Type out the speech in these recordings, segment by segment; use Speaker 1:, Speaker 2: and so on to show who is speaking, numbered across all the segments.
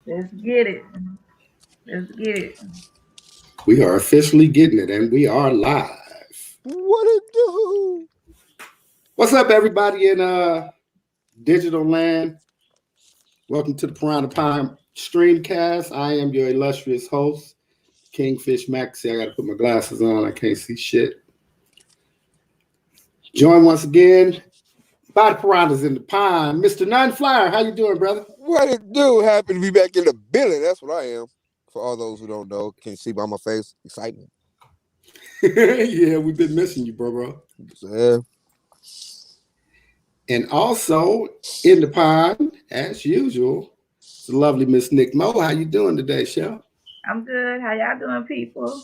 Speaker 1: Let's get it. Let's get it.
Speaker 2: We are officially getting it, and we are live.
Speaker 3: What it do?
Speaker 2: What's up, everybody in digital land? Welcome to the Piranha StreamCast. I am your illustrious host, Kingfish Maxie. I got to put my glasses on. I can't see shit. Joined once again by the Piranhas in the Pond, Mr. Non-Flyer. How you doing, brother?
Speaker 3: What it do? Happy to be back in the building. That's what I am. For all those who don't know, can you see by my face? Excitement.
Speaker 2: Yeah, we've been missing you, bro.
Speaker 3: Yeah.
Speaker 2: And also in the pond, as usual, it's the lovely Miss Nick Mo. How you doing today, Shell?
Speaker 1: I'm good. How y'all doing, people?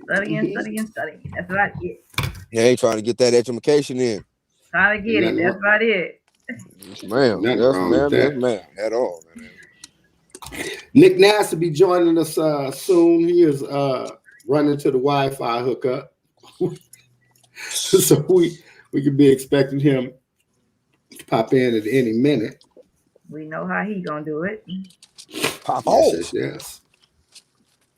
Speaker 1: Studying. That's what I get.
Speaker 3: Hey, trying to get that education in.
Speaker 1: Trying to get it. That's about it.
Speaker 3: Yes, ma'am.
Speaker 2: Nothing
Speaker 3: Yes,
Speaker 2: wrong
Speaker 3: ma'am.
Speaker 2: with
Speaker 3: Yes,
Speaker 2: that.
Speaker 3: ma'am. At all, man.
Speaker 2: Nick Nass will be joining us soon. He is running to the Wi-Fi hookup. So we could be expecting him to pop in at any minute.
Speaker 1: We know how he gonna do it.
Speaker 3: Pop off.
Speaker 2: Yes.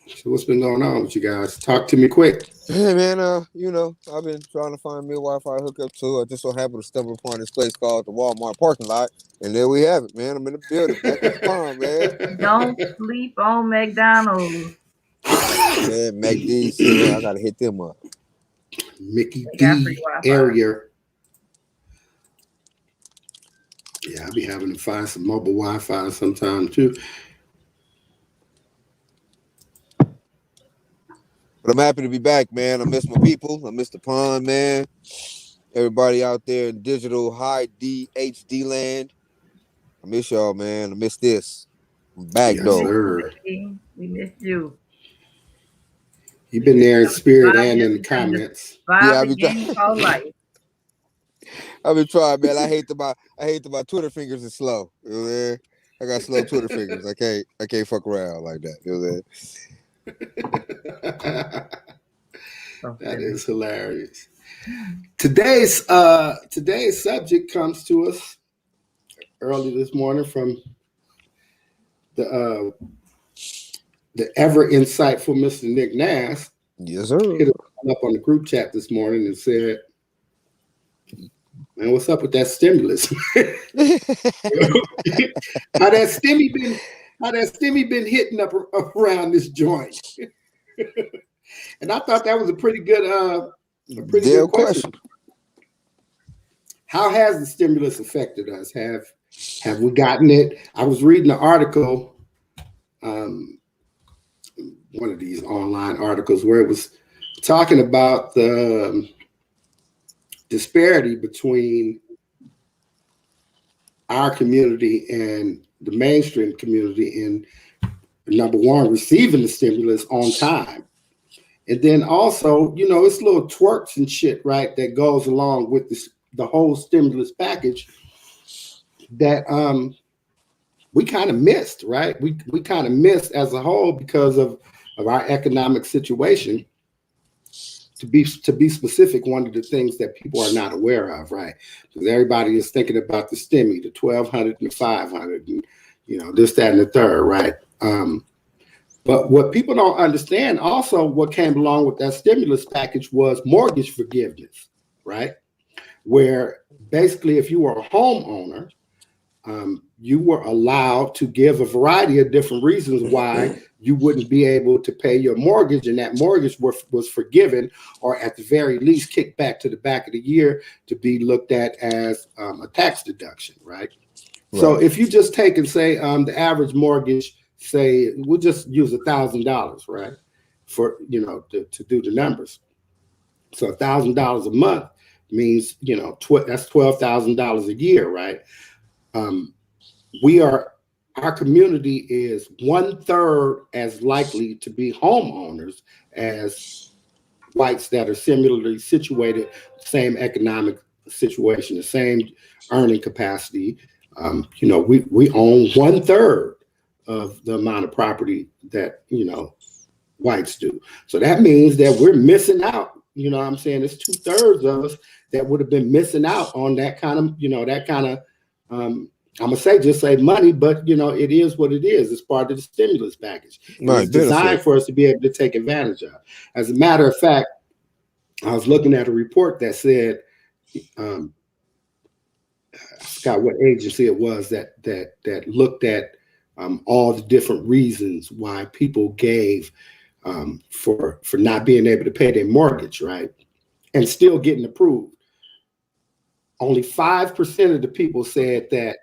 Speaker 2: So what's been going on with you guys? Talk to me quick.
Speaker 3: Hey, man, I've been trying to find me a Wi-Fi hookup too. I just so happened to stumble upon this place called the Walmart parking lot, and there we have it, man. I'm in the building, back in the pond, man.
Speaker 1: Don't sleep on McDonald's.
Speaker 3: Yeah, McD's, I gotta hit them up.
Speaker 2: Mickey
Speaker 1: They got
Speaker 2: D
Speaker 1: free Wi-Fi.
Speaker 2: area. Yeah, I'll be having to find some mobile Wi-Fi sometime too.
Speaker 3: But I'm happy to be back, man. I miss my people. I miss the pond, man. Everybody out there in digital high HD land. I miss y'all, man. I miss this. I'm back,
Speaker 2: Yes,
Speaker 3: though.
Speaker 2: sir.
Speaker 1: We missed you.
Speaker 2: You've been there in spirit and in the comments.
Speaker 3: Yeah,
Speaker 1: The game called life.
Speaker 3: I've been trying, man. I hate that my Twitter fingers are slow. You know what I'm saying? I got slow Twitter fingers. I can't fuck around like that. You know what I'm saying?
Speaker 2: That is hilarious. Today's subject comes to us early this morning from the ever insightful Mr. Nick Nass.
Speaker 3: Yes, sir.
Speaker 2: Hit us up on the group chat this morning and said, "Man, what's up with that stimulus? How that stimmy been hitting up around this joint?" And I thought that was a pretty good good question. How has the stimulus affected us? Have we gotten it? I was reading an article, one of these online articles, where it was talking about the disparity between our community and the mainstream community in, number one, receiving the stimulus on time. And then also, it's little twerks and shit, right, that goes along with the whole stimulus package that we kind of missed, right? We kind of missed as a whole because of our economic situation. To be specific, one of the things that people are not aware of, right? Because everybody is thinking about the stimmy, the 1,200 and the 500, and this, that, and the third, right? But what people don't understand, also, what came along with that stimulus package was mortgage forgiveness, right? Where basically, if you were a homeowner, you were allowed to give a variety of different reasons why you wouldn't be able to pay your mortgage, and that mortgage was forgiven, or at the very least kicked back to the back of the year to be looked at as a tax deduction, right? So if you just take and say the average mortgage, say we'll just use $1,000, right, for to do the numbers. So $1,000 a month means that's $12,000 a year, right? Our community is 1/3 as likely to be homeowners as whites that are similarly situated, same economic situation, the same earning capacity. We own 1/3 of the amount of property that whites do. So that means that we're missing out. You know what I'm saying? It's 2/3 of us that would have been missing out on that kind of I'm gonna say just save money, but it is what it is. It's part of the stimulus package, and
Speaker 3: Right,
Speaker 2: it's designed for us to be able to take advantage of. As a matter of fact, I was looking at a report that said, I forgot what agency it was that looked at all the different reasons why people gave for not being able to pay their mortgage, right, and still getting approved. Only 5% of the people said that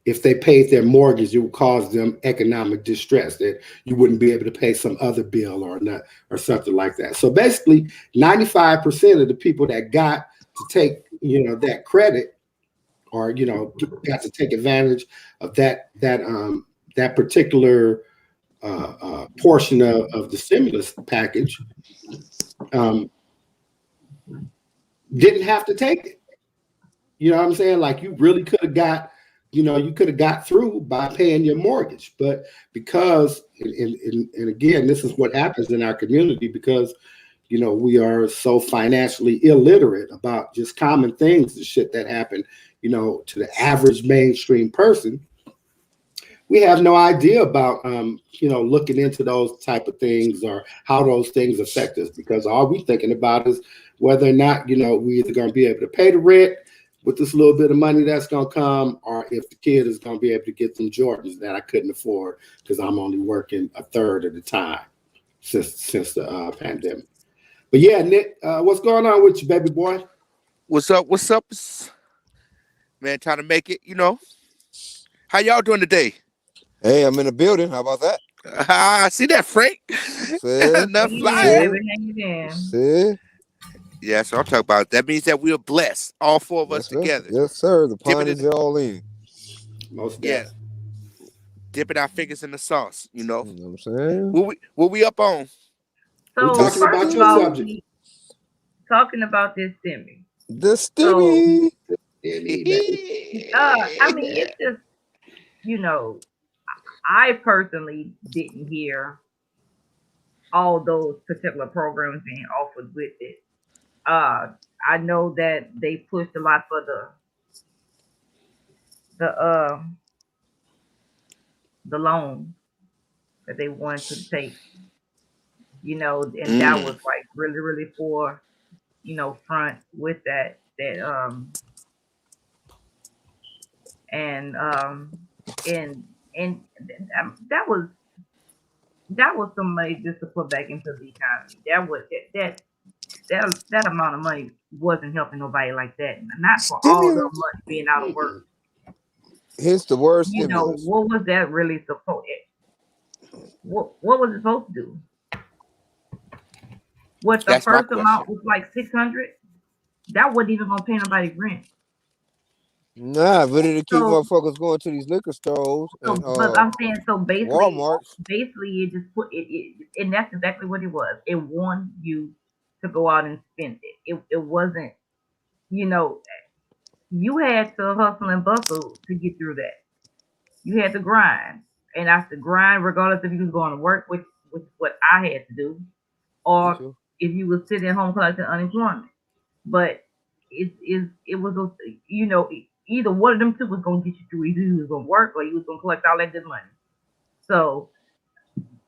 Speaker 2: if they paid their mortgage, it would cause them economic distress, that you wouldn't be able to pay some other bill or not, or something like that. So basically, 95% of the people that got to take, that credit, or got to take advantage of that particular portion of the stimulus package, didn't have to take it. You know what I'm saying? Like, you really could have got, you could have got through by paying your mortgage. But because, and again, this is what happens in our community, because, we are so financially illiterate about just common things, the shit that happen, to the average mainstream person. We have no idea about, looking into those type of things or how those things affect us, because all we thinking about is whether or not, we either going to be able to pay the rent with this little bit of money that's going to come, or if the kid is going to be able to get some Jordans that I couldn't afford because I'm only working a third of the time since the pandemic. But yeah, Nick, what's going on with you, baby boy?
Speaker 4: What's up? What's up? Man, trying to make it, How y'all doing today?
Speaker 3: Hey, I'm in the building. How about that?
Speaker 4: See that, Frank? Enough flying. Yeah, so I'm talking about. That means that we are blessed, all four of us together.
Speaker 3: Yes, sir. The pond is all in.
Speaker 2: Most definitely.
Speaker 4: Dipping our fingers in the sauce,
Speaker 3: You know what I'm saying?
Speaker 4: What we up on?
Speaker 1: So
Speaker 2: we're talking about your subject.
Speaker 1: Talking about this stimmy.
Speaker 3: The stimmy.
Speaker 1: I mean, it's just, I personally didn't hear all those particular programs being offered with it. I know that they pushed a lot for the loan that they wanted to take, and that was like really, really for, front with that and that was some money just to put back into the economy. That amount of money wasn't helping nobody like that. Not for all the money being out of work.
Speaker 3: Here's the worst stimulus.
Speaker 1: What was that really supposed? What was it supposed to do? What the first amount was like 600? That wasn't even gonna pay nobody rent.
Speaker 3: Nah, but it'll keep motherfuckers going to these liquor stores.
Speaker 1: But I'm saying, so basically,
Speaker 3: Walmart.
Speaker 1: Basically, it just put it, and that's exactly what it was. It warned you to go out and spend it. It wasn't, you had to hustle and bustle to get through that. You had to grind, and I had to grind regardless if you was going to work, which what I had to do, or if you was sitting at home collecting unemployment. But it was, either one of them two was going to get you through. Either you was going to work or you was going to collect all that good money. So,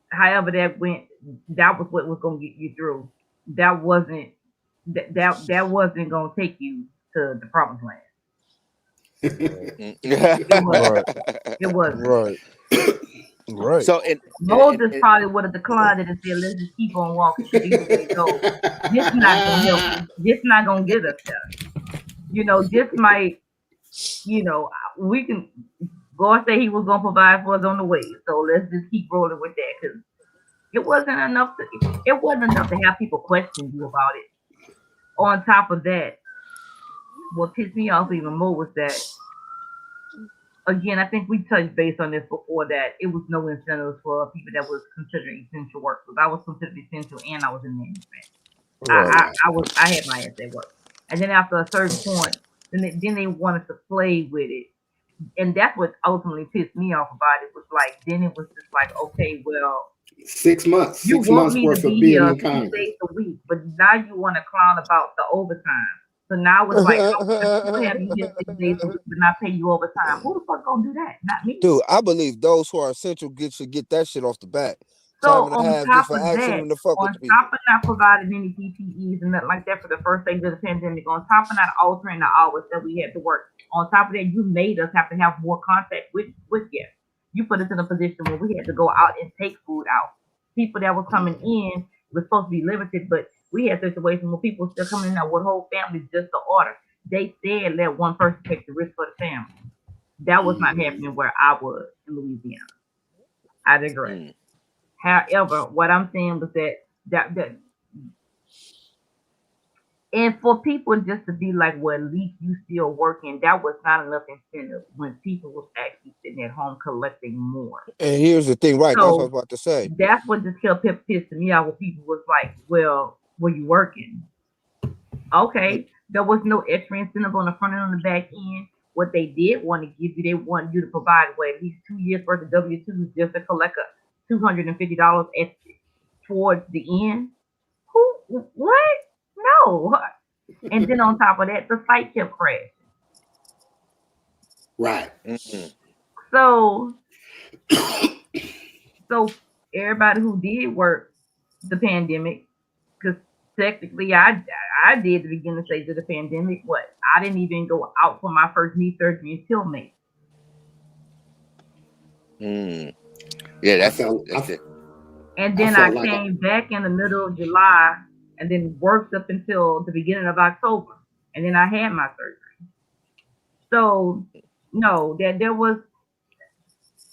Speaker 1: however that went, that was what was going to get you through. That wasn't that wasn't going to take you to the promised land. It wasn't.
Speaker 3: Right.
Speaker 4: So
Speaker 1: Moses probably would have declined it and said, "Let's just keep on walking." This is not going to help. This is not going to get us there. This might. We can God say He was gonna provide for us on the way, so let's just keep rolling with that, because it wasn't enough to have people question you about it. On top of that, what pissed me off even more was that, again, I think we touched base on this before, that it was no incentives for people that was considered essential workers. I was considered essential, and I was in management. I had my ass at work, and then after a certain point, then they wanted to play with it, and that's what ultimately pissed me off about it. Was like, then it was just like, okay, well,
Speaker 2: 6 months,
Speaker 1: you
Speaker 2: 6
Speaker 1: want
Speaker 2: months
Speaker 1: me
Speaker 2: worth
Speaker 1: to
Speaker 2: of
Speaker 1: be
Speaker 2: being
Speaker 1: here
Speaker 2: in
Speaker 1: 2
Speaker 2: Congress.
Speaker 1: days a week, but now you want to clown about the overtime. So now it's like, we'll have you here 6 days a week, but not pay you overtime. Who the fuck gonna do that? Not me.
Speaker 3: Dude, I believe those who are essential should get that shit off the bat.
Speaker 1: So
Speaker 3: Time and a
Speaker 1: on
Speaker 3: half
Speaker 1: top
Speaker 3: just for
Speaker 1: of
Speaker 3: accident
Speaker 1: that,
Speaker 3: to fuck
Speaker 1: on
Speaker 3: with people.
Speaker 1: top of not providing any PPEs and nothing like that for the first stage of the pandemic, on top of not altering the hours that we had to work, on top of that, you made us have to have more contact with guests. You put us in a position where we had to go out and take food out. People that were coming in was supposed to be limited, but we had situations where people were still coming in there with whole families just to order. They said let one person take the risk for the family. That was not happening where I was in Louisiana. I digress. However, what I'm saying was that and for people just to be like, well, at least you still working, that was not enough incentive when people was actually sitting at home collecting more.
Speaker 3: And here's the thing, right?
Speaker 1: So,
Speaker 3: that's what I was about to say.
Speaker 1: That's what just kept pissing me off when people was like, well, were you working? Okay, there was no extra incentive on the front end, on the back end. What they did want to give you, they wanted you to provide at least 2 years worth of W-2s just to collect $250 towards the end. What? No. And then on top of that, the site kept crashing.
Speaker 2: Right.
Speaker 1: So everybody who did work the pandemic, because technically I did the beginning stage of the pandemic. What? I didn't even go out for my first knee surgery until May.
Speaker 4: Yeah, that's it.
Speaker 1: And then I came back in the middle of July and then worked up until the beginning of October. And then I had my surgery. So, no, there was,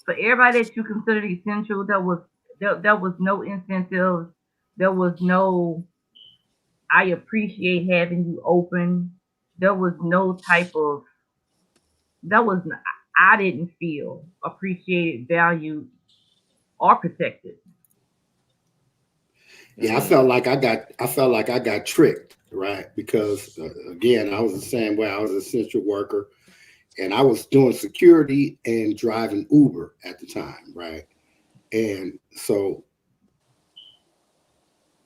Speaker 1: for everybody that you considered essential, there was no incentive. There was no, I appreciate having you open. There was no type of, I didn't feel appreciated, valued, or protected.
Speaker 2: Yeah, I felt like I got tricked, right? Because again, I was the same way. I was an essential worker, and I was doing security and driving Uber at the time, right? And so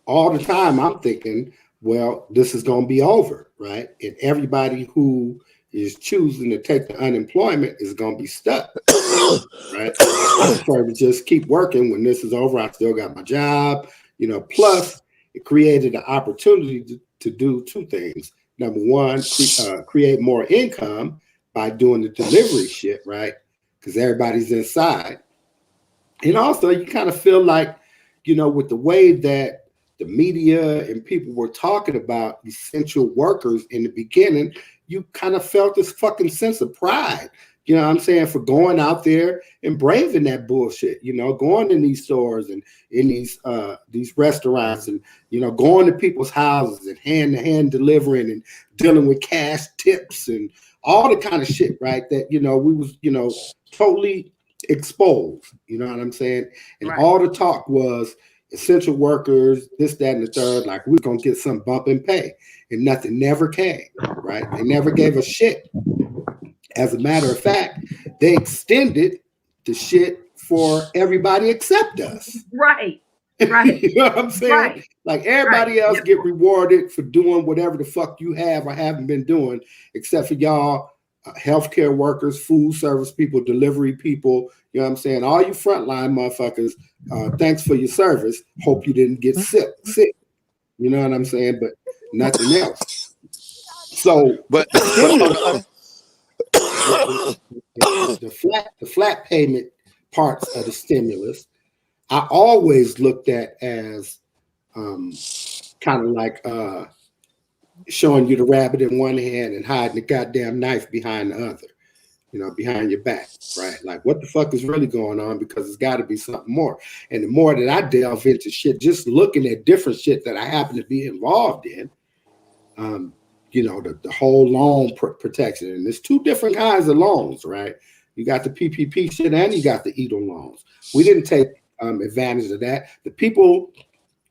Speaker 2: all the time I'm thinking, well, this is going to be over, right? And everybody who is choosing to take the unemployment is going to be stuck, right? I prefer to just keep working. When this is over, I still got my job. Plus it created an opportunity to do two things. Number one, create more income by doing the delivery shit, right? Because everybody's inside. And also you kind of feel like, with the way that the media and people were talking about essential workers in the beginning, you kind of felt this fucking sense of pride. You know what I'm saying? For going out there and braving that bullshit, going in these stores and in these restaurants and, going to people's houses and hand-to-hand delivering and dealing with cash tips and all the kind of shit, right? That, we was, totally exposed, you know what I'm saying? And
Speaker 1: Right.
Speaker 2: All the talk was essential workers, this, that, and the third, like we're going to get some bump in pay. And nothing never came, right? They never gave a shit. As a matter of fact, they extended the shit for everybody except us.
Speaker 1: Right.
Speaker 2: You know what I'm saying?
Speaker 1: Right.
Speaker 2: Like everybody else get rewarded for doing whatever the fuck you have or haven't been doing, except for y'all healthcare workers, food service people, delivery people. You know what I'm saying? All you frontline motherfuckers, thanks for your service. Hope you didn't get sick. You know what I'm saying? But nothing else. So,
Speaker 4: but
Speaker 2: the flat payment parts of the stimulus, I always looked at as kind of like showing you the rabbit in one hand and hiding the goddamn knife behind the other, behind your back, right? Like, what the fuck is really going on? Because it's got to be something more. And the more that I delve into shit, just looking at different shit that I happen to be involved in, the whole loan protection. And there's two different kinds of loans, right? You got the PPP shit and you got the EIDL loans. We didn't take advantage of that. The people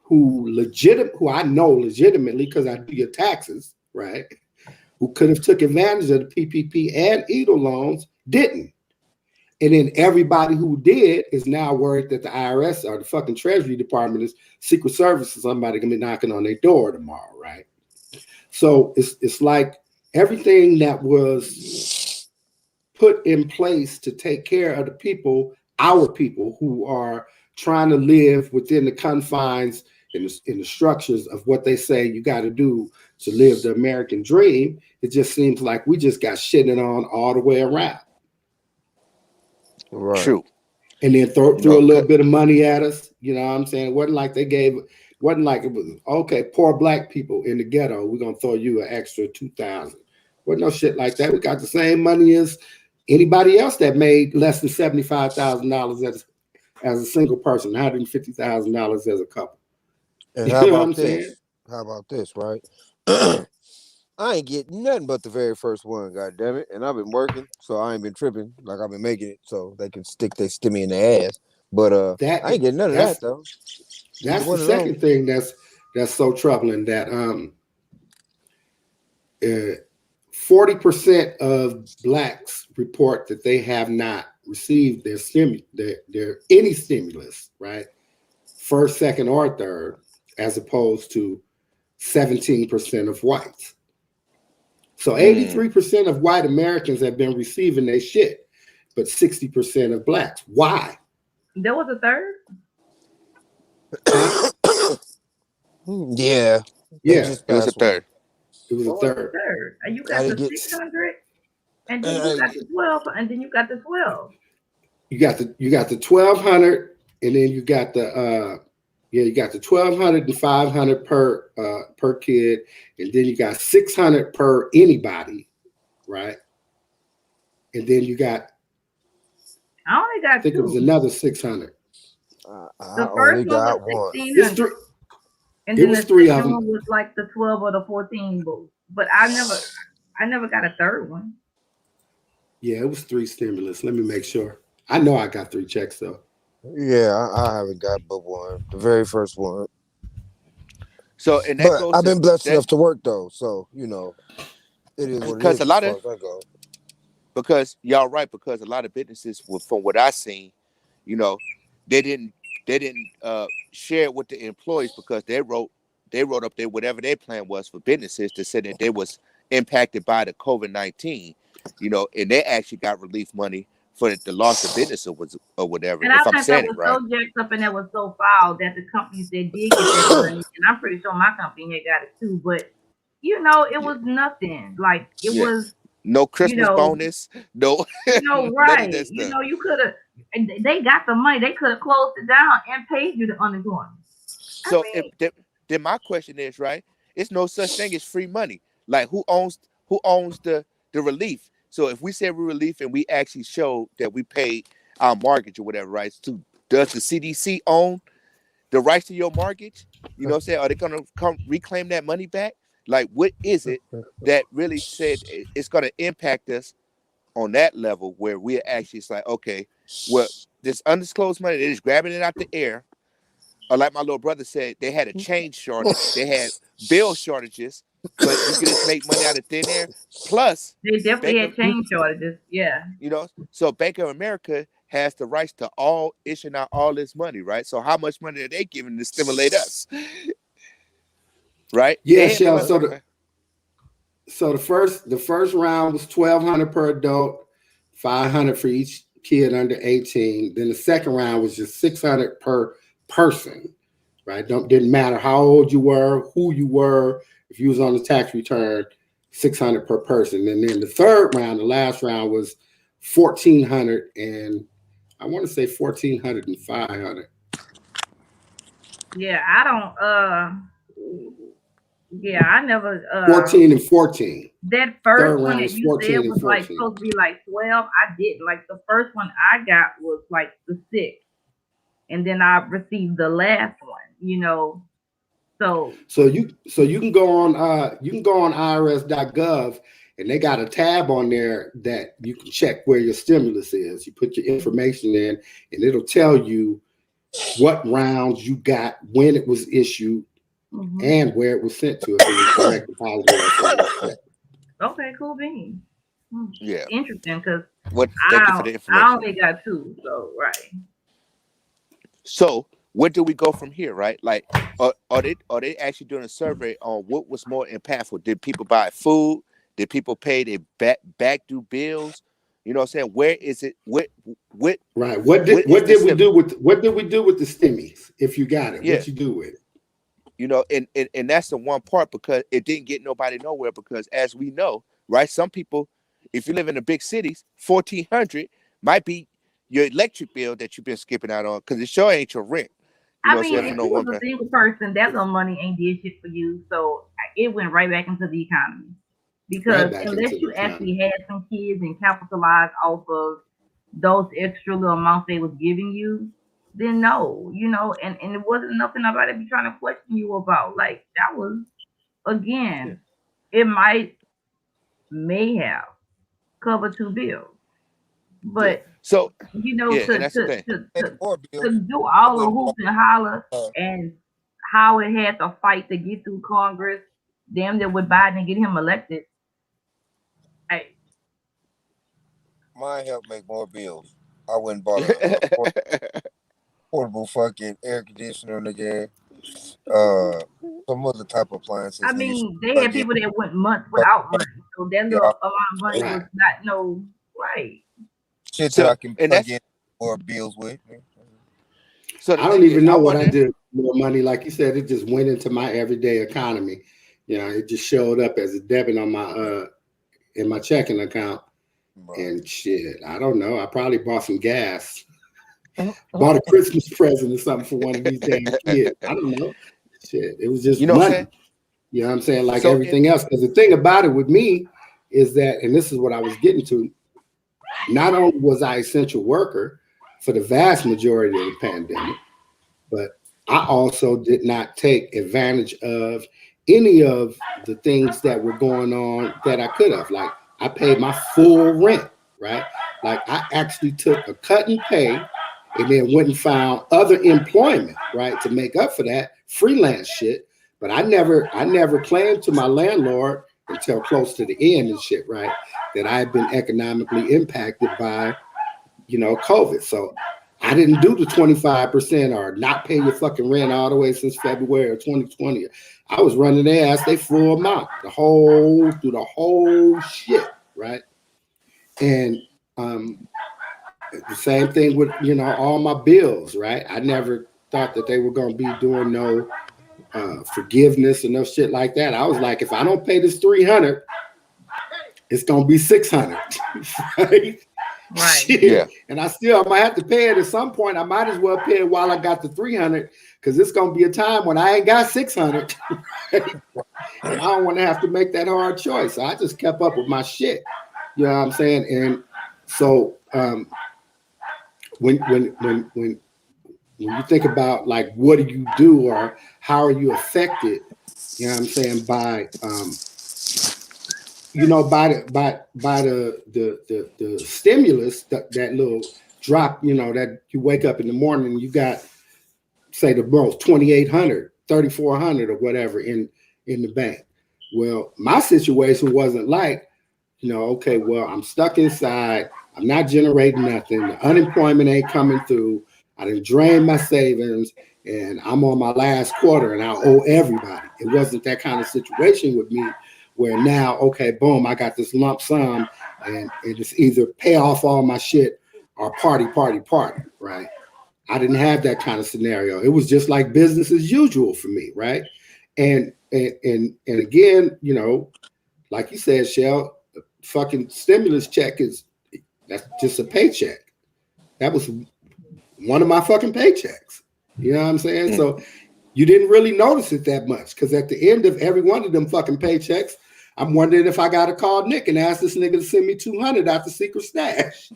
Speaker 2: who I know legitimately, because I do your taxes, right? Who could have took advantage of the PPP and EIDL loans didn't. And then everybody who did is now worried that the IRS or the fucking Treasury Department is Secret Service or somebody gonna be knocking on their door tomorrow, right? So it's like everything that was put in place to take care of the people, our people who are trying to live within the confines in the structures of what they say you got to do to live the American dream. It just seems like we just got shitted on all the way around.
Speaker 3: Right.
Speaker 4: True.
Speaker 2: And then threw
Speaker 4: You know,
Speaker 2: a little bit of money at us. You know what I'm saying? It wasn't like wasn't like it was, okay, poor black people in the ghetto, we're going to throw you an extra 2,000. Wasn't no shit like that. We got the same money as anybody else that made less than $75,000 as a single person, $150,000 as a couple.
Speaker 3: And
Speaker 2: You
Speaker 3: how
Speaker 2: know what
Speaker 3: about
Speaker 2: I'm saying?
Speaker 3: this? How about this, right? I ain't getting nothing but the very first one, goddamn it. And I've been working, so I ain't been tripping. Like I've been making it so they can stick their stimmy in their ass. But I ain't getting none of that though.
Speaker 2: That's the second thing that's so troubling, that 40% of blacks report that they have not received their any stimulus, right? First, second, or third, as opposed to 17% of whites. So 83% of white Americans have been receiving their shit, but 60% of blacks. Why?
Speaker 1: There was a third?
Speaker 3: Yeah.
Speaker 2: Yeah.
Speaker 4: It was a third.
Speaker 2: It was a
Speaker 1: What was the
Speaker 2: third.
Speaker 1: third? And you got the 600, and then you got the 12, and then you got the 12.
Speaker 2: You got the 1,200, and then you got the you got the 1,200 and 500 per kid, and then you got 600 per anybody, right? And then you got,
Speaker 1: I only got
Speaker 2: I think
Speaker 1: two.
Speaker 2: it was another 600.
Speaker 1: The first one was 1,600, and then the second one was like the 12 or the 14 booth. But I never got a third one.
Speaker 2: Yeah, it was 3 stimulus. Let me make sure. I know I got 3 checks though.
Speaker 3: Yeah, I haven't got but one, the very first one.
Speaker 4: So, and that
Speaker 3: but I've been blessed enough to work though, so you know, it is what it is.
Speaker 4: Because a lot of because y'all right, because a lot of businesses, from what I seen, you know, they didn't share it with the employees because they wrote up there whatever their plan was for businesses to say that they was impacted by the COVID-19, you know, and they actually got relief money for the loss of business or whatever.
Speaker 1: And I think that was so jacked up and that was so foul that the companies that did get that money, and I'm pretty sure my company had got it too, but you know, it was nothing. Like it was
Speaker 4: no Christmas bonus, no,
Speaker 1: right. You know, you could have, and they got the money. They could have closed it down and paid you the unemployment.
Speaker 4: So then my question is, right? It's no such thing as free money. Like who owns the relief? So if we say we relief and we actually show that we paid our mortgage or whatever, right? So does the CDC own the rights to your mortgage? You know what I'm saying? Are they gonna come reclaim that money back? Like, what is it that really said it's going to impact us on that level where we're actually, it's like, okay, well, this undisclosed money, they're just grabbing it out the air. Or like my little brother said, they had a change shortage. They had bill shortages, but you can just make money out of thin air. Plus,
Speaker 1: they definitely had change shortages. Yeah.
Speaker 4: You know, so Bank of America has the rights to issue out all this money, right? So how much money are they giving to stimulate us? Right?
Speaker 2: Yeah, Shell. So the first round was 1,200 per adult, 500 for each kid under 18. Then the second round was just 600 per person, right? Didn't matter how old you were, who you were, if you was on the tax return, 600 per person. And then the third round, the last round, was 1,400, and I want to say 1,400 and 500.
Speaker 1: Yeah, I don't. Yeah, I never.
Speaker 2: 14 and 14.
Speaker 1: That first one that you said was like supposed to be like 12. I didn't. Like the first one I got was like the 6th, and then I received the last one. You know, so
Speaker 2: you can go on IRS.gov, and they got a tab on there that you can check where your stimulus is. You put your information in, and it'll tell you what rounds you got, when it was issued, and where it was sent to, if it was direct deposit or something like that.
Speaker 1: Okay, cool beans.
Speaker 4: Yeah,
Speaker 1: interesting, because
Speaker 4: thank you for the information.
Speaker 1: I only got 2, so right.
Speaker 4: So where do we go from here, right? Like, are they actually doing a survey on what was more impactful? Did people buy food? Did people pay their back due bills? You know what I'm saying? Where is it? What
Speaker 2: Right.
Speaker 4: what is
Speaker 2: What
Speaker 4: the
Speaker 2: did we do with the stimmies? If you got it,
Speaker 4: yeah?
Speaker 2: what you do with it?
Speaker 4: You know, and that's the one part, because it didn't get nobody nowhere, because as we know, right, some people, if you live in the big cities, 1,400 might be your electric bill that you've been skipping out on, because it sure ain't your rent. You know
Speaker 1: I
Speaker 4: what I'm
Speaker 1: mean,
Speaker 4: saying? For
Speaker 1: if
Speaker 4: no
Speaker 1: you was
Speaker 4: one
Speaker 1: a
Speaker 4: person.
Speaker 1: single person, that little money ain't did shit for you. So it went right back into the economy.
Speaker 2: Right
Speaker 1: Because
Speaker 2: back
Speaker 1: unless
Speaker 2: into the
Speaker 1: you
Speaker 2: economy.
Speaker 1: actually had some kids and capitalized off of those extra little amounts they was giving you, then no, and it wasn't nothing nobody be trying to question you about. Like that was
Speaker 4: Yeah.
Speaker 1: again, it may have covered two bills,
Speaker 4: Yeah.
Speaker 1: but
Speaker 4: So yeah, and
Speaker 1: to
Speaker 4: that's the thing.
Speaker 3: More bills.
Speaker 1: do
Speaker 3: I
Speaker 1: all the
Speaker 3: wouldn't
Speaker 1: hoops and holler
Speaker 3: uh,
Speaker 1: and how it had to fight to get through Congress, damn near with Biden and get him elected. Hey,
Speaker 3: mine help make more bills. I wouldn't bought a portable fucking air conditioner again. Some other type of appliances
Speaker 1: I
Speaker 3: and you
Speaker 1: mean, they had
Speaker 3: plug in.
Speaker 1: people that went months without money, so that
Speaker 3: Yeah,
Speaker 1: little amount of money was
Speaker 2: Right.
Speaker 1: not no right.
Speaker 3: shit that
Speaker 4: so
Speaker 3: I can
Speaker 4: and
Speaker 3: plug
Speaker 4: that's
Speaker 3: in more bills with.
Speaker 4: so the
Speaker 2: I don't
Speaker 4: thing is,
Speaker 2: even
Speaker 4: I
Speaker 2: know what I
Speaker 4: wonder.
Speaker 2: did with more money. Like you said, it just went into my everyday economy. It just showed up as a debit on my in my checking account.
Speaker 3: Bro.
Speaker 2: And shit, I don't know. I probably bought some gas, bought a Christmas present or something for one of these damn kids. I don't know. Shit, it was just
Speaker 4: You know what I'm
Speaker 2: money.
Speaker 4: saying?
Speaker 2: You know what I'm saying? Like
Speaker 4: So in
Speaker 2: everything else. Because the thing about it with me is that, and this is what I was getting to, not only was I essential worker for the vast majority of the pandemic, but I also did not take advantage of any of the things that were going on that I could have. Like I paid my full rent, right? Like I actually took a cut in pay and then went and found other employment, right, to make up for that freelance shit. But I never claimed to my landlord until close to the end and shit, right, that I had been economically impacted by COVID. So I didn't do the 25% or not pay your fucking rent all the way since February of 2020. I was running their ass they full amount through the whole shit, right? And the same thing with all my bills, right? I never thought that they were gonna be doing no forgiveness and no shit like that. I was like, if I don't pay this 300, it's gonna be 600, right?
Speaker 1: Right.
Speaker 2: Shit.
Speaker 4: yeah,
Speaker 2: And I might have to pay it at some point. I might as well pay it while I got the 300 because it's gonna be a time when I ain't got 600. Right? And I don't want to have to make that hard choice. So I just kept up with my shit. You know what I'm saying? And so when you think about like what do you do or how are you affected, you know what I'm saying, by the stimulus, that little drop, that you wake up in the morning and you got, say, the most 2,800, 3,400 or whatever in the bank. Well, my situation wasn't like, okay, well, I'm stuck inside, I'm not generating nothing, the unemployment ain't coming through, I done drained my savings, and I'm on my last quarter and I owe everybody. It wasn't that kind of situation with me where now, okay, boom, I got this lump sum and it's either pay off all my shit or party, right? I didn't have that kind of scenario. It was just like business as usual for me, right? And again, like you said, Shell, the fucking stimulus check that's just a paycheck. That was one of my fucking paychecks. You know what I'm saying?
Speaker 4: mm.
Speaker 2: So you didn't really notice it that much because at the end of every one of them fucking paychecks, I'm wondering if I got to call Nick and ask this nigga to send me 200 out the secret stash.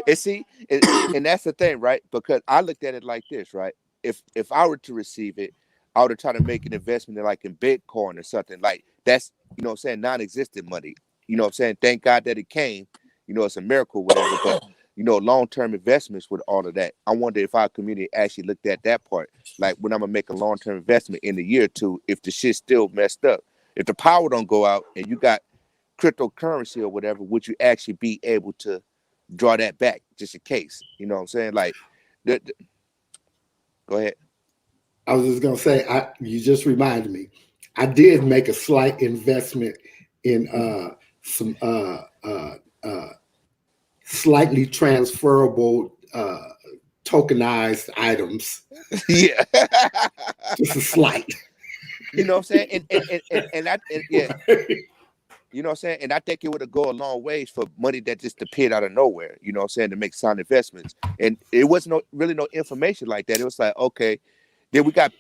Speaker 4: And see, and that's the thing, right? Because I looked at it like this, right? If I were to receive it, I would try to make an investment in like in Bitcoin or something like that's, what I'm saying, non-existent money. You know what I'm saying? Thank God that it came. It's a miracle, whatever. But long-term investments with all of that. I wonder if our community actually looked at that part. Like when I'm gonna make a long-term investment in a year or two, if the shit's still messed up, if the power don't go out and you got cryptocurrency or whatever, would you actually be able to draw that back just in case? You know what I'm saying? Like, Go ahead.
Speaker 2: I was just gonna say, you just reminded me. I did make a slight investment in some slightly transferable tokenized items.
Speaker 4: Yeah.
Speaker 2: Just a slight.
Speaker 4: You know what I'm saying? Yeah. You know what I'm saying? And I think it would go a long ways for money that just appeared out of nowhere, you know what I'm saying, to make sound investments. And it wasn't really no information like that. It was like, okay, then we got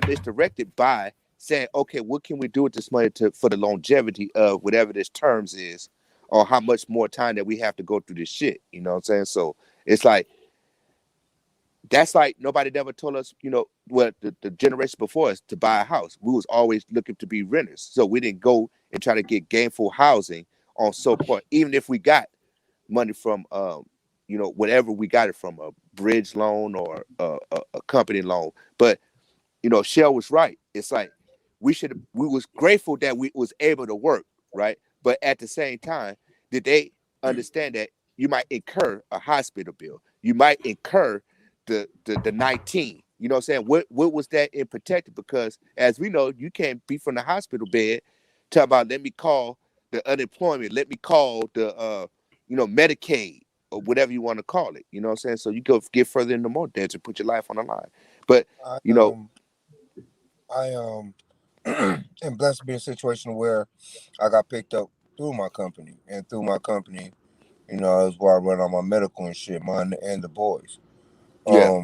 Speaker 4: misdirected by saying, okay, what can we do with this money for the longevity of whatever this terms is, or how much more time that we have to go through this shit. You know what I'm saying? So it's like, that's like nobody never told us, you know, well, the generation before us to buy a house. We was always looking to be renters. So we didn't go and try to get gainful housing on support, even if we got money from, you know, whatever we got it from, a bridge loan or a company loan. But, you know, Shell was right. It's like we was grateful that we was able to work, right? But at the same time, did they understand that you might incur a hospital bill? You might incur the 19, you know what I'm saying? What was that in protected? Because as we know, you can't be from the hospital bed talk about, let me call the unemployment, let me call the you know, Medicaid or whatever you want to call it. You know what I'm saying? So you go get further into more debts and put your life on the line. But you know,
Speaker 3: I am blessed to be in a situation where I got picked up through my company, and through my company, you know, that's where I run all my medical and shit, mine and the boys.
Speaker 4: yeah.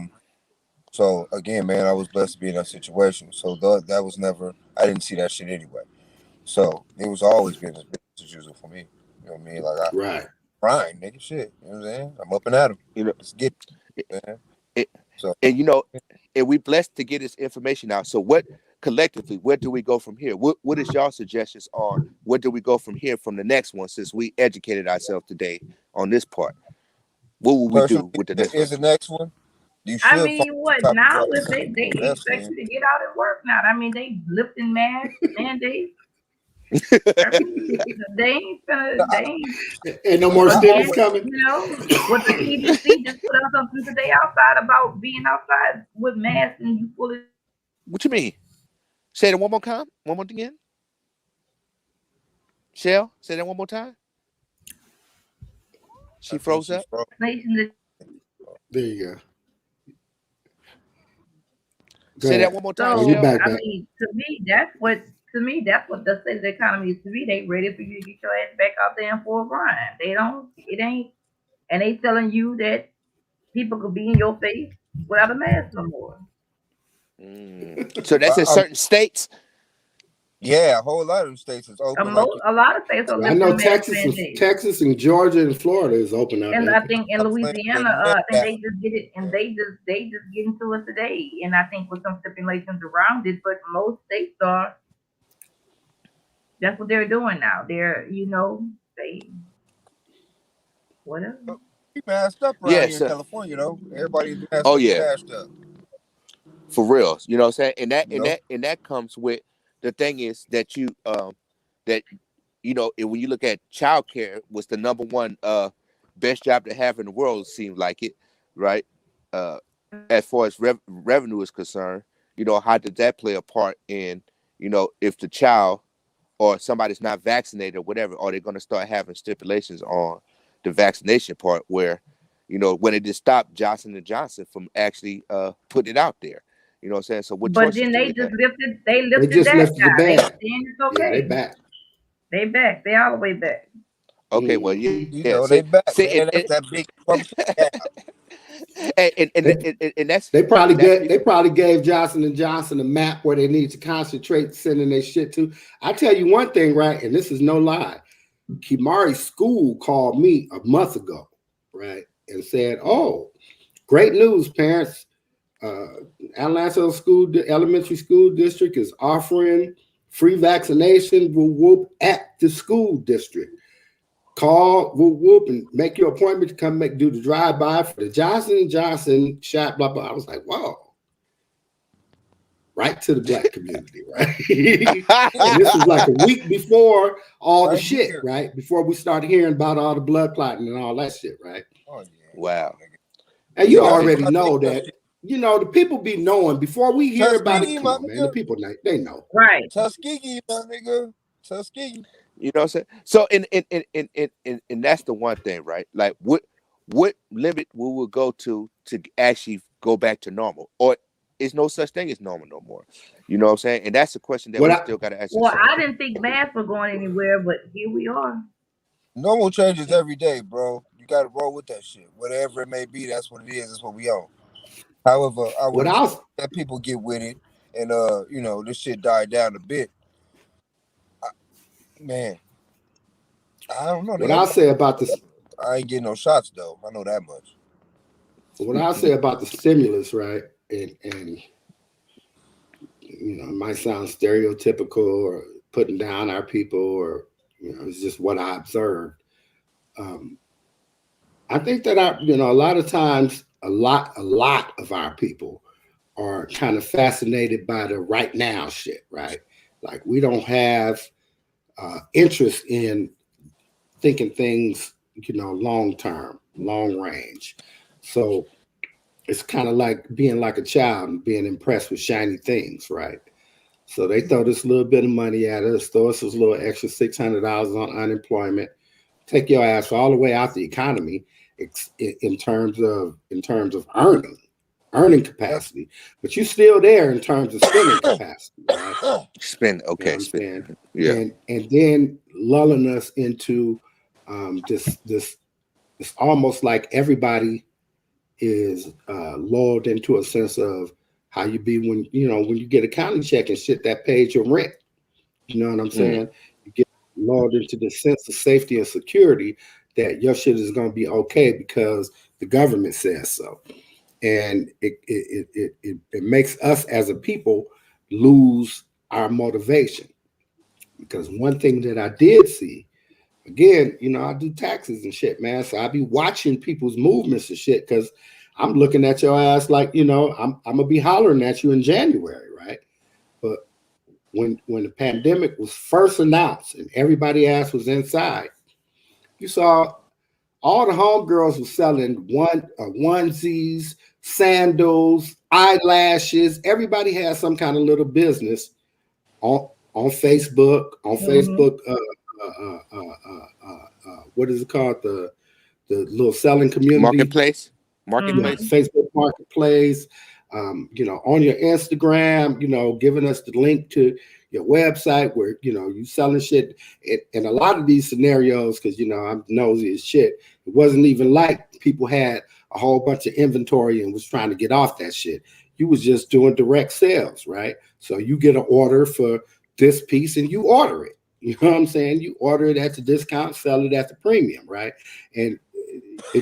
Speaker 3: So again, man, I was blessed to be in that situation. So that was never, I didn't see that shit anyway. So it was always business as usual for me. You know what I mean? Like I
Speaker 2: Right.
Speaker 3: grind, nigga, shit. You know what I'm saying? I'm up and at 'em.
Speaker 4: You know,
Speaker 3: Let's get it, man.
Speaker 4: it,
Speaker 3: So
Speaker 4: and you know, and we blessed to get this information out. So what collectively, where do we go from here? What is y'all suggestions on where do we go from here from the next one, since we educated ourselves today on this part? What will we
Speaker 3: personally,
Speaker 4: do with the next one?
Speaker 3: is the next one. You
Speaker 1: I
Speaker 3: should follow
Speaker 1: mean,
Speaker 3: some
Speaker 1: what
Speaker 3: type of
Speaker 1: now? If
Speaker 3: protocol.
Speaker 1: they
Speaker 3: That's
Speaker 1: expect
Speaker 3: saying.
Speaker 1: you to get out and work now. I mean, they lifting mandates. I mean, they ain't gonna, they ain't
Speaker 2: Ain't no more stimulus
Speaker 1: again.
Speaker 2: coming.
Speaker 1: You know what the CDC just put out something today outside about being outside with masks and you fully.
Speaker 4: What you mean? Say that one more time. One more again. Shell, say that one more time. She
Speaker 3: I think
Speaker 4: froze
Speaker 3: she's
Speaker 4: up.
Speaker 3: from.
Speaker 1: Nation.
Speaker 2: There you go. Go
Speaker 4: Say that
Speaker 2: ahead.
Speaker 4: one more time,
Speaker 2: Oh, you
Speaker 1: So
Speaker 4: Shell.
Speaker 2: back.
Speaker 1: I mean, to me that's what the state of the economy is. To me, they ready for you to get your ass back out there and for a grind. They don't. It ain't. And they telling you that people could be in your face without a mask no more.
Speaker 4: So that's in certain states.
Speaker 3: Yeah, a whole lot of them states is open. Like
Speaker 1: A lot of states are
Speaker 2: I know
Speaker 1: lifting mask mandates.
Speaker 2: Texas and Georgia and Florida is open out
Speaker 1: And
Speaker 2: there.
Speaker 1: I think in Louisiana, I think they just get it, and they just get into it today. And I think with some stipulations around it, but most states are. That's what they're doing now. They're, they whatever.
Speaker 3: we masked up around
Speaker 4: Yeah.
Speaker 3: here in
Speaker 4: So,
Speaker 3: California, though. Everybody's masked
Speaker 4: oh
Speaker 3: up and
Speaker 4: yeah,
Speaker 3: mashed up.
Speaker 4: for real. You know what I'm saying? And that
Speaker 3: You
Speaker 4: and
Speaker 3: know,
Speaker 4: that and that comes with the thing is that that when you look at childcare was the number one best job to have in the world. It seemed like it, right? Uh, as far as revenue is concerned, how did that play a part in if the child or somebody's not vaccinated or whatever, are they going to start having stipulations on the vaccination part where, when it just stopped Johnson and Johnson from actually putting it out there, you know what I'm saying? So what
Speaker 1: But
Speaker 4: choices
Speaker 1: then
Speaker 4: do
Speaker 1: they
Speaker 4: we
Speaker 1: just
Speaker 4: have?
Speaker 1: lifted. They
Speaker 2: They
Speaker 1: lifted
Speaker 2: just
Speaker 1: that
Speaker 2: lifted the
Speaker 1: now. They
Speaker 2: ban.
Speaker 1: saying it's
Speaker 2: Yeah, they
Speaker 1: okay.
Speaker 2: back.
Speaker 1: They back. They all the way back.
Speaker 4: Okay, well,
Speaker 2: Mm-hmm.
Speaker 3: you
Speaker 4: yeah.
Speaker 3: know they back,
Speaker 4: See,
Speaker 3: man. That's that big Republican gap.
Speaker 4: and that's
Speaker 2: They probably
Speaker 4: even,
Speaker 2: gave Johnson and Johnson a map where they need to concentrate sending their shit to. I tell you one thing, right, and this is no lie. Kimari's school called me a month ago, right, and said, "Oh, great news, parents! Atlanta Elementary School District is offering free vaccination at the school district. Call and make your appointment to come do the drive-by for the Johnson & Johnson shot, blah, blah." I was like, wow. Right to the Black community, right? And this was like a week before all the
Speaker 3: Right
Speaker 2: shit,
Speaker 3: here.
Speaker 2: right? Before we started hearing about all the blood clotting and all that shit, right?
Speaker 3: Oh yeah.
Speaker 4: wow.
Speaker 3: Nigga.
Speaker 2: And you already know that you know, the people be knowing before we hear about it.
Speaker 3: Tuskegee,
Speaker 2: Come
Speaker 3: my
Speaker 2: on, man. The
Speaker 3: nigga.
Speaker 2: people, they know.
Speaker 1: Right.
Speaker 3: Tuskegee, my nigga. Tuskegee.
Speaker 4: You know what I'm saying? So and that's the one thing, right? Like what limit we will go to actually go back to normal, or is no such thing as normal no more? You know what I'm saying? And that's the question that
Speaker 2: What
Speaker 4: we
Speaker 2: I,
Speaker 4: still got to ask
Speaker 1: Well,
Speaker 4: ourselves.
Speaker 1: I didn't think masks were going anywhere, but here we are.
Speaker 3: Normal changes every day, bro. You got to roll with that shit. Whatever it may be, that's what it is. That's what we own. However, I
Speaker 2: what
Speaker 3: would
Speaker 2: I
Speaker 3: let people get with it, and you know, this shit died down a bit. Man, I don't know.
Speaker 2: what I'll say about this.
Speaker 3: I ain't getting no shots though. I know that much.
Speaker 2: What I'll say about the stimulus, right? And you know, it might sound stereotypical or putting down our people, or you know, it's just what I observed. I think that you know, a lot of times, a lot of our people are kind of fascinated by the right now shit, right? Like we don't have interest in thinking things, you know, long term, long range. So it's kind of like being like a child and being impressed with shiny things, right? So they throw this little bit of money at us, throw us this little extra $600 on unemployment, take your ass all the way out the economy in terms of earning capacity, but you're still there in terms of spending capacity, right?
Speaker 4: Spend
Speaker 2: You know what I'm saying?
Speaker 4: Yeah.
Speaker 2: And then lulling us into this it's almost like everybody is lulled into a sense of how you be when you get a county check and shit that pays your rent. You know what I'm saying? You get lulled into the sense of safety and security that your shit is going to be okay because the government says so, and it makes us as a people lose our motivation. Because one thing that I did see, again, you know, I do taxes and shit, man. So I be watching people's movements and shit because I'm looking at your ass like, you know, I'm gonna be hollering at you in January, right? But when the pandemic was first announced and everybody ass was inside, you saw all the homegirls were selling onesies, sandals, eyelashes. Everybody had some kind of little business on Facebook, what is it called? The little selling community.
Speaker 4: Marketplace.
Speaker 2: You know, Facebook Marketplace, you know, on your Instagram, you know, giving us the link to your website where, you know, you selling shit. And a lot of these scenarios, because, you know, I'm nosy as shit, it wasn't even like people had a whole bunch of inventory and was trying to get off that shit. You was just doing direct sales, right? So you get an order for this piece and you order it. You know what I'm saying? You order it at the discount, sell it at the premium, right? And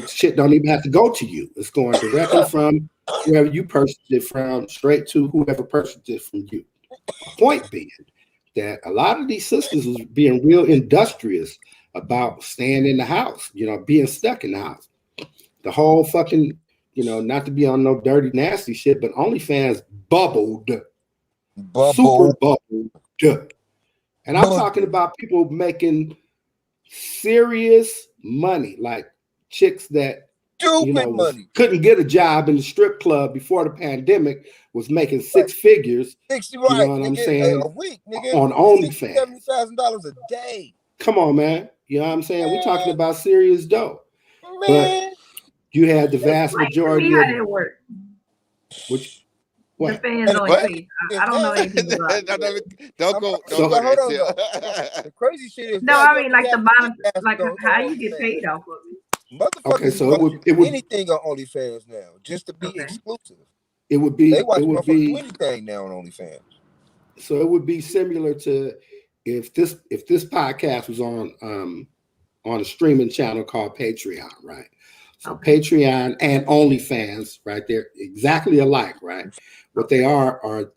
Speaker 2: shit don't even have to go to you. It's going directly from whoever you purchased it from straight to whoever purchased it from you. Point being that a lot of these sisters was being real industrious about staying in the house, you know, being stuck in the house. The whole fucking, you know, not to be on no dirty, nasty shit, but OnlyFans bubbled. Super bubbled. And I'm talking about people making serious money, like chicks that couldn't get a job in the strip club before the pandemic was making six figures.
Speaker 3: 60,
Speaker 2: right, you know what I'm saying?
Speaker 3: A week, nigga.
Speaker 2: On OnlyFans.
Speaker 3: $70,000 a day.
Speaker 2: Come on, man. You know what I'm saying? We're talking about serious dough.
Speaker 3: Man.
Speaker 2: But you had the vast majority
Speaker 1: of
Speaker 2: it
Speaker 1: work.
Speaker 2: Which what?
Speaker 1: Depends on your face. I don't know anything about it.
Speaker 4: Don't go
Speaker 3: there. The crazy shit is
Speaker 1: no, I mean like the bottom, like how you get paid off of it.
Speaker 3: Motherfuckers
Speaker 2: okay, so it would
Speaker 3: anything on OnlyFans now just to be exclusive.
Speaker 2: It would be
Speaker 3: they watch
Speaker 2: it would be
Speaker 3: anything now on OnlyFans.
Speaker 2: So it would be similar to if this podcast was on a streaming channel called Patreon, right? So Patreon and OnlyFans, right? They're exactly alike, right? What they are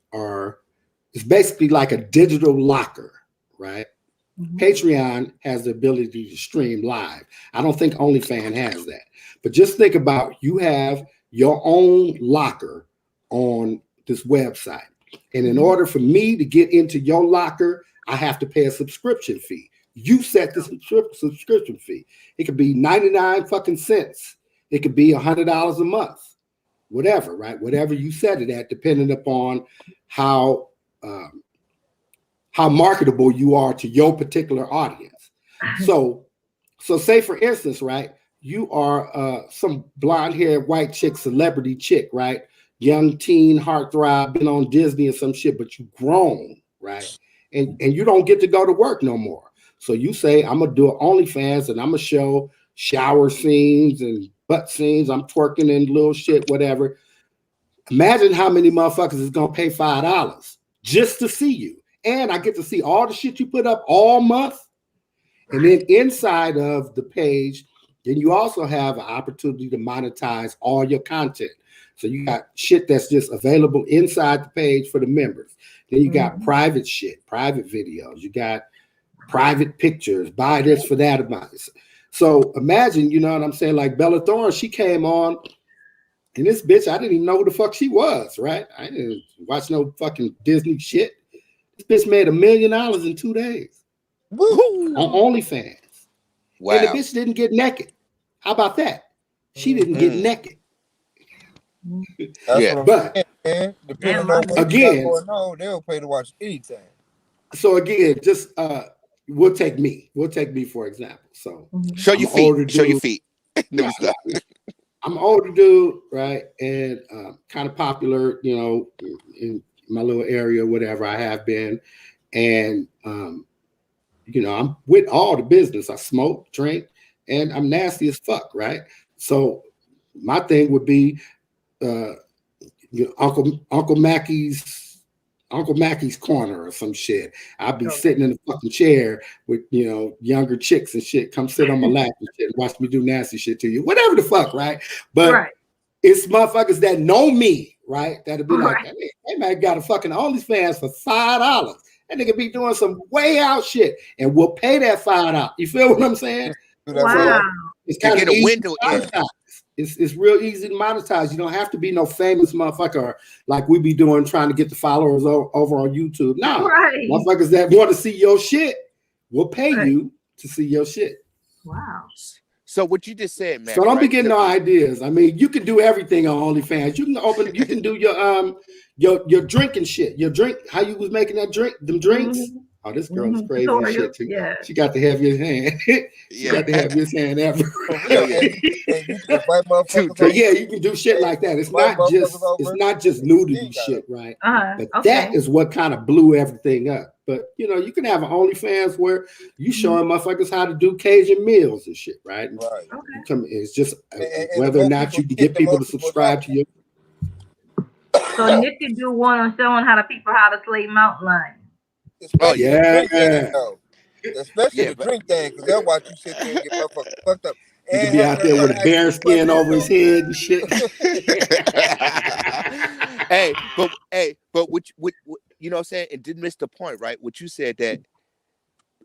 Speaker 2: it's basically like a digital locker, right? Patreon has the ability to stream live. I don't think OnlyFans has that. But just think about, you have your own locker on this website. And in order for me to get into your locker, I have to pay a subscription fee. You set the subscription fee. It could be 99 fucking cents. It could be $100 a month. whatever, right? Whatever you set it at, depending upon how marketable you are to your particular audience. So say for instance, right, you are some blonde-haired white chick, celebrity chick, right? Young teen heartthrob, been on Disney or some shit, but you grown, right? And you don't get to go to work no more. So you say, I'm gonna do an OnlyFans and I'm gonna show shower scenes and butt scenes. I'm twerking and little shit, whatever. Imagine how many motherfuckers is gonna pay $5 just to see you. And I get to see all the shit you put up all month. And then inside of the page, then you also have an opportunity to monetize all your content. So you got shit that's just available inside the page for the members. Then you got private shit, private videos. You got private pictures, buy this for that amount. So imagine, you know what I'm saying? Like Bella Thorne, she came on, and this bitch, I didn't even know who the fuck she was, right? I didn't watch no fucking Disney shit. This bitch made $1 million in 2 days.
Speaker 4: Woo!
Speaker 2: On OnlyFans.
Speaker 4: Wow.
Speaker 2: And the bitch didn't get naked. How about that? She didn't get naked.
Speaker 3: That's
Speaker 4: Yeah.
Speaker 3: what I'm
Speaker 2: But
Speaker 3: saying, man. Depending on what
Speaker 2: again,
Speaker 3: you got going on, they'll pay to watch anything.
Speaker 2: So again, just we'll take me for example. So
Speaker 4: Show your feet. Show your feet.
Speaker 2: Yeah, I'm an older dude, right? And kind of popular, you know, in my little area, whatever I have been. And you know, I'm with all the business. I smoke, drink, and I'm nasty as fuck, right? So my thing would be you know, Uncle Mackey's corner or some shit. I'd be sitting in the fucking chair with, you know, younger chicks and shit. Come sit on my lap and shit, watch me do nasty shit to you. Whatever the fuck, right? But it's motherfuckers that know me, right? That'll be like, hey man, got a fucking OnlyFans for $5. That nigga be doing some way out shit, and we'll pay that $5. You feel what I'm saying?
Speaker 1: Wow.
Speaker 2: It's kind of
Speaker 4: a
Speaker 2: easy
Speaker 4: window
Speaker 2: to monetize. It's real easy to monetize. You don't have to be no famous motherfucker like we be doing, trying to get the followers over on YouTube. No, motherfuckers that want to see your shit will pay you to see your shit.
Speaker 1: Wow.
Speaker 4: So what you just said, man.
Speaker 2: So don't be getting no ideas. I mean, you can do everything on OnlyFans. You can do your drinking shit. Your drink, how you was making that drink, them drinks. Oh, this girl is crazy as shit too. Yeah. She got the heaviest hand. She got the heaviest hand ever. Yeah, you can do shit like that. It's not just nudity shit, right? But that is what kind of blew everything up. But you know, you can have an OnlyFans where you showing motherfuckers how to do Cajun meals and shit, right? It's just whether or not you can get people to subscribe to you.
Speaker 1: So Nick could do one on showing how to slay mountain lions.
Speaker 3: Especially the drink thing, because they'll watch you sit there and get motherfuckers fucked up.
Speaker 2: He could be out there with a bear skin over his head and shit.
Speaker 4: but what you know what I'm saying? It didn't miss the point, right? What you said that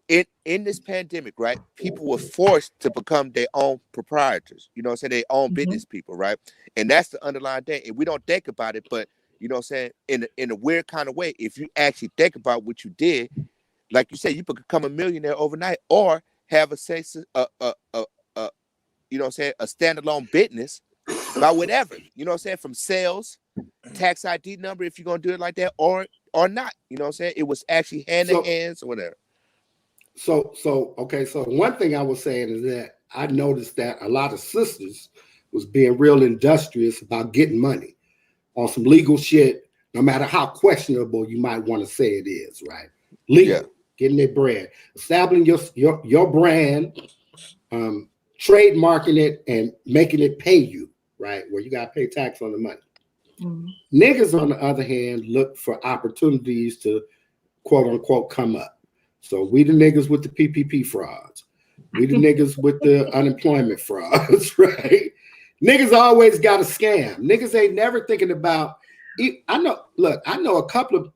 Speaker 4: in this pandemic, right? People were forced to become their own proprietors. You know what I'm saying? Their own business people, right? And that's the underlying thing. And we don't think about it, but you know what I'm saying? In a weird kind of way, if you actually think about what you did, like you said, you could become a millionaire overnight, or have you know what I'm saying, a standalone business by whatever, you know what I'm saying, from sales, tax ID number, if you're gonna do it like that, or not, you know what I'm saying. It was actually hand in hands or whatever.
Speaker 2: So one thing I was saying is that I noticed that a lot of sisters was being real industrious about getting money on some legal shit, no matter how questionable you might want to say it is, right? Legal, getting their bread, establishing your brand, trademarking it, and making it pay you, right? Where you got to pay tax on the money. Niggas, on the other hand, look for opportunities to quote unquote come up. So we the niggas with the PPP frauds. We the niggas with the unemployment frauds, right? Niggas always got a scam. Niggas ain't never thinking about. I know a couple of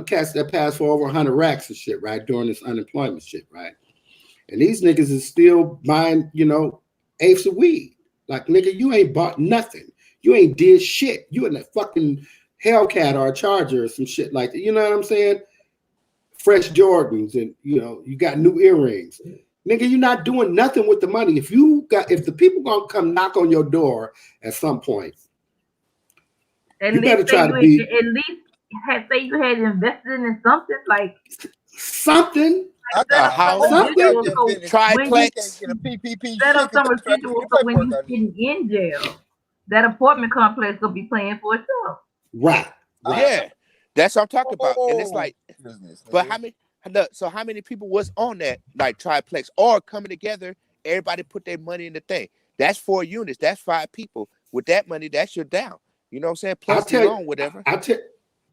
Speaker 2: cats that passed for over 100 racks and shit, right, during this unemployment shit, right? And these niggas is still buying, you know, eighths of weed. Like, nigga, you ain't bought nothing. You ain't did shit. You in a fucking Hellcat or a Charger or some shit like that. You know what I'm saying? Fresh Jordans, and you know, you got new earrings. Nigga, you're not doing nothing with the money. If the people gonna come knock on your door at some point, you better try to be
Speaker 1: at least say you had invested in something like
Speaker 2: something.
Speaker 3: I
Speaker 1: set
Speaker 4: A
Speaker 1: up
Speaker 3: got
Speaker 1: some
Speaker 4: house,
Speaker 2: Something.
Speaker 1: residual
Speaker 3: get
Speaker 1: so
Speaker 3: finished.
Speaker 1: when
Speaker 3: You
Speaker 1: you
Speaker 4: triplex.
Speaker 3: can't get a PPP
Speaker 1: set up
Speaker 3: shit 'cause
Speaker 1: some
Speaker 3: I'm trying to
Speaker 1: residual
Speaker 3: get
Speaker 1: so when
Speaker 3: paperwork
Speaker 1: you
Speaker 3: I need.
Speaker 1: sitting in jail, that apartment complex will be paying for itself.
Speaker 2: Right.
Speaker 4: Yeah, that's what I'm talking about. And it's
Speaker 3: Oh,
Speaker 4: like,
Speaker 3: business,
Speaker 4: but
Speaker 3: nigga.
Speaker 4: how many people was on that like triplex or coming together? Everybody put their money in the thing. That's 4 units. That's 5 people. With that money, that's your down. You know what I'm saying?
Speaker 2: I'll
Speaker 4: Plus the
Speaker 2: tell you.
Speaker 4: loan, whatever.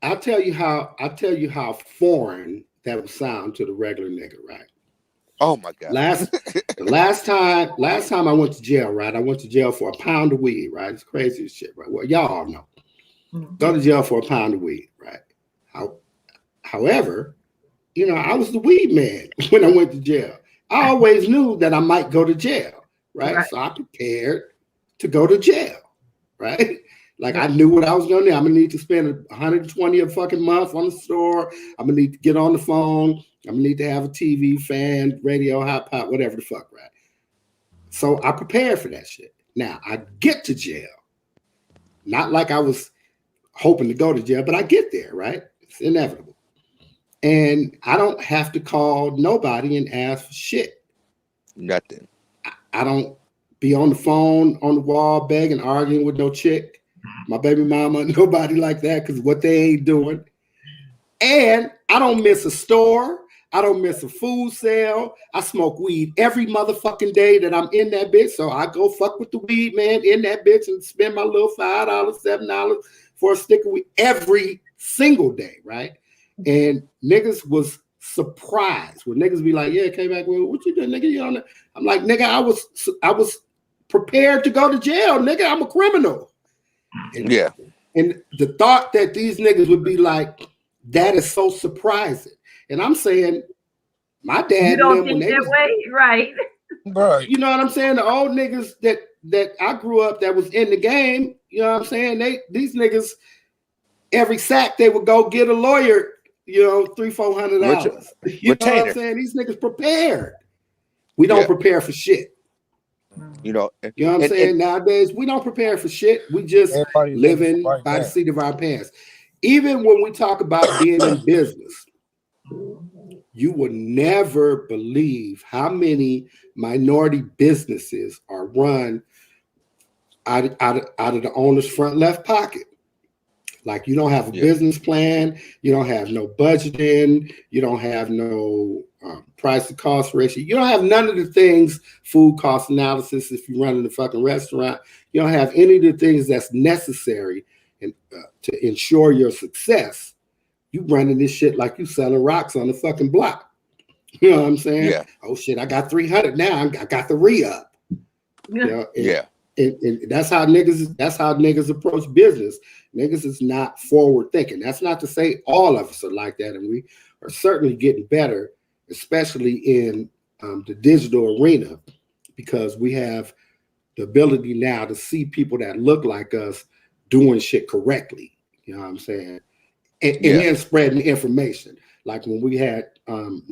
Speaker 2: I'll tell you how foreign that would sound to the regular nigga, right?
Speaker 4: Oh my God.
Speaker 2: The last time I went to jail, right? I went to jail for a pound of weed, right? It's crazy as shit, right? Well, y'all all know. Go to jail for a pound of weed, right? However, you know, I was the weed man when I went to jail. I always knew that I might go to jail, right? So I prepared to go to jail, right? Like I knew what I was gonna do. I'm gonna need to spend $120 a fucking month on the store. I'm gonna need to get on the phone. I'm gonna need to have a TV, fan, radio, hot pot, whatever the fuck, right? So I prepared for that shit. Now I get to jail. Not like I was hoping to go to jail, but I get there, right? It's inevitable. And I don't have to call nobody and ask for shit.
Speaker 4: Nothing.
Speaker 2: I don't be on the phone, on the wall, begging, arguing with no chick, my baby mama, nobody like that, because what they ain't doing. And I don't miss a store. I don't miss a food sale. I smoke weed every motherfucking day that I'm in that bitch. So I go fuck with the weed man in that bitch and spend my little $5, $7 for a stick of weed every single day, right? And niggas was surprised when niggas be like, yeah, came back, well, what you doing, nigga? You on the? I'm like, nigga, I was prepared to go to jail, nigga. I'm a criminal. And,
Speaker 4: Yeah.
Speaker 2: And the thought that these niggas would be like, that is so surprising. And I'm saying, my dad
Speaker 1: You don't
Speaker 2: and them, when
Speaker 1: think
Speaker 2: they
Speaker 1: that
Speaker 2: was,
Speaker 1: way, right?
Speaker 3: Right.
Speaker 2: you know what I'm saying? The old niggas that I grew up that was in the game, you know what I'm saying? These niggas, every sack they would go get a lawyer, you know, $300-400. You know what I'm saying? These niggas prepared. We don't prepare for shit.
Speaker 4: You know
Speaker 2: what I'm saying? Nowadays, we don't prepare for shit. We just living by the seat of our pants. Even when we talk about being in business, you would never believe how many minority businesses are run out of the owner's front left pocket. Like you don't have a business plan, you don't have no budgeting, you don't have no price to cost ratio, you don't have none of the things, food cost analysis if you're running a fucking restaurant, you don't have any of the things that's necessary to ensure your success. You running this shit like you selling rocks on the fucking block. You know what I'm saying?
Speaker 4: Yeah.
Speaker 2: Oh shit, I got 300 now. I got the re-up. You know, and that's how niggas approach business. Niggas is not forward thinking. That's not to say all of us are like that, and we are certainly getting better, especially in the digital arena, because we have the ability now to see people that look like us doing shit correctly. You know what I'm saying? And then spreading the information. Like when we had Wayne,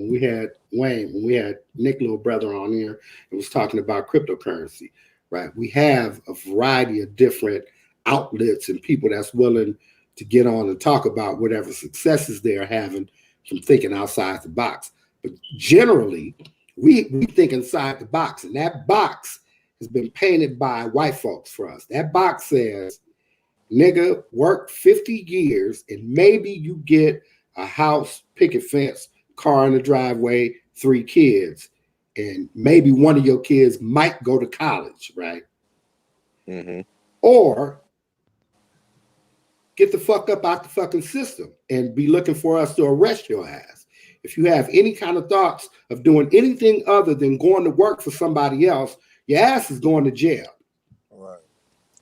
Speaker 2: when we had Nick little brother on here and was talking about cryptocurrency, right? We have a variety of different outlets and people that's willing to get on and talk about whatever successes they're having from thinking outside the box. But generally, we think inside the box, and that box has been painted by white folks for us. That box says, nigga, work 50 years and maybe you get a house, picket fence, car in the driveway, 3 kids, and maybe one of your kids might go to college, right?
Speaker 4: Mm-hmm.
Speaker 2: Or get the fuck up out the fucking system and be looking for us to arrest your ass. If you have any kind of thoughts of doing anything other than going to work for somebody else, your ass is going to jail.
Speaker 3: Right.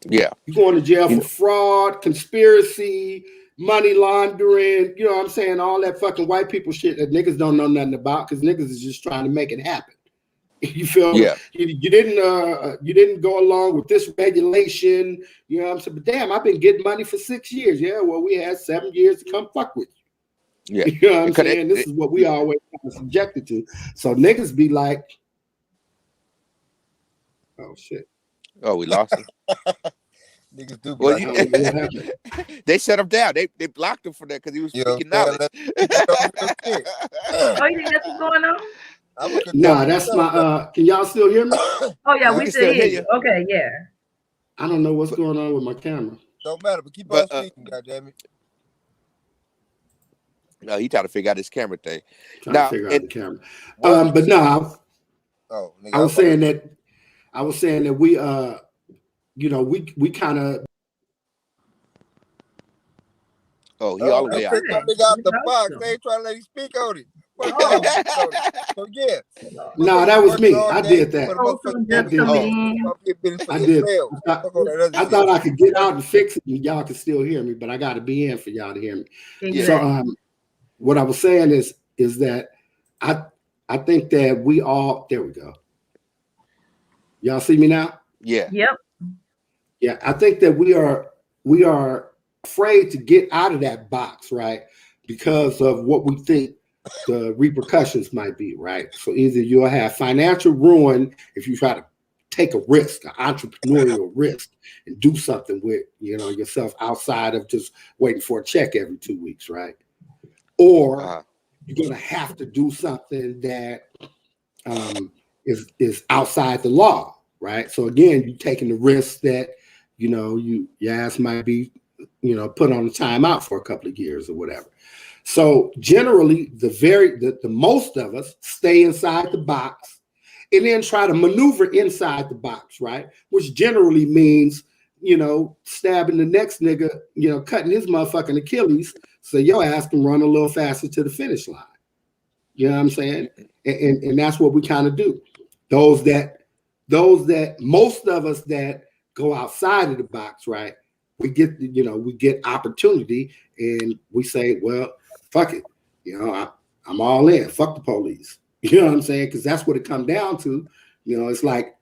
Speaker 4: Yeah.
Speaker 2: You're going to jail for fraud, conspiracy, money laundering, you know what I'm saying? All that fucking white people shit that niggas don't know nothing about because niggas is just trying to make it happen. You feel me? You didn't go along with this regulation, you know what I'm saying? But damn, I've been getting money for 6 years. Yeah, well, we had 7 years to come fuck with you.
Speaker 4: Yeah.
Speaker 2: You know what I'm saying? This is what we always kind of subjected to. So niggas be like, Oh shit.
Speaker 4: Oh, we lost him.
Speaker 3: Niggas do be
Speaker 4: Well,
Speaker 3: like,
Speaker 2: I don't know what happened.
Speaker 4: they shut him down. They blocked him for that because he was
Speaker 3: you know
Speaker 4: speaking
Speaker 3: what I'm
Speaker 4: knowledge.
Speaker 3: saying? Real shit.
Speaker 1: Oh, you think that's what's going on?
Speaker 3: I'm a
Speaker 2: Nah,
Speaker 3: Kentucky
Speaker 2: that's
Speaker 3: son,
Speaker 2: my can y'all still hear me?
Speaker 1: Oh yeah,
Speaker 3: Yeah,
Speaker 4: We
Speaker 1: we
Speaker 4: can
Speaker 1: still
Speaker 4: still
Speaker 1: hear
Speaker 4: hear
Speaker 1: you.
Speaker 4: you,
Speaker 1: Okay, yeah.
Speaker 2: I don't know what's
Speaker 4: but
Speaker 2: going on with my camera.
Speaker 3: don't matter, but keep on
Speaker 4: but
Speaker 3: speaking, goddammit.
Speaker 4: no, he trying to figure out his camera thing.
Speaker 2: Trying to
Speaker 4: Now,
Speaker 2: figure out
Speaker 4: and
Speaker 2: the camera.
Speaker 3: What was
Speaker 2: But
Speaker 3: you
Speaker 2: no,
Speaker 3: saying? Oh, nigga,
Speaker 2: I
Speaker 3: I
Speaker 2: was
Speaker 3: was about to
Speaker 2: saying that we we kind of
Speaker 4: oh, he all
Speaker 3: oh,
Speaker 4: the
Speaker 3: they
Speaker 4: way out.
Speaker 3: kicked that
Speaker 1: Okay.
Speaker 3: nigga out
Speaker 1: We
Speaker 3: the
Speaker 1: lost
Speaker 3: box.
Speaker 1: them.
Speaker 3: They ain't trying to let him speak on it.
Speaker 1: Oh,
Speaker 3: So yeah,
Speaker 1: we lost.
Speaker 2: no,
Speaker 3: motherfuckers
Speaker 2: that
Speaker 3: be
Speaker 2: was
Speaker 3: working
Speaker 2: me.
Speaker 3: all
Speaker 2: I
Speaker 3: day
Speaker 2: did
Speaker 3: for
Speaker 2: that.
Speaker 3: the
Speaker 1: Also
Speaker 3: motherfuckers
Speaker 2: I
Speaker 1: just
Speaker 2: did
Speaker 1: coming
Speaker 2: that.
Speaker 4: Oh,
Speaker 1: in.
Speaker 3: about to get business for
Speaker 2: I did.
Speaker 3: themselves. Fuck all that other
Speaker 2: I
Speaker 3: shit.
Speaker 2: thought I could get out and fix it, and y'all could still hear me, but I got to be in for y'all to hear me.
Speaker 4: yeah.
Speaker 2: So,
Speaker 1: Exactly.
Speaker 2: what I was saying is that I I think that we all there we go. Y'all see me now?
Speaker 4: Yeah.
Speaker 1: Yep.
Speaker 2: Yeah, I think that we are afraid to get out of that box, right? Because of what we think the repercussions might be, right? So either you'll have financial ruin if you try to take a risk, an entrepreneurial risk, and do something with yourself outside of just waiting for a check every 2 weeks, right? Or
Speaker 4: Uh,
Speaker 2: you're gonna have to do something that is outside the law, right? So again, you're taking the risk that your ass might be put on a timeout for a couple of years or whatever. So generally, the most of us stay inside the box and then try to maneuver inside the box, right? Which generally means stabbing the next nigga, cutting his motherfucking Achilles so your ass can run a little faster to the finish line. You know what I'm saying? And that's what we kind of do. Those that most of us that go outside of the box, right? We get opportunity and we say, well, fuck it. I'm all in. Fuck the police. You know what I'm saying? Because that's what it comes down to. It's like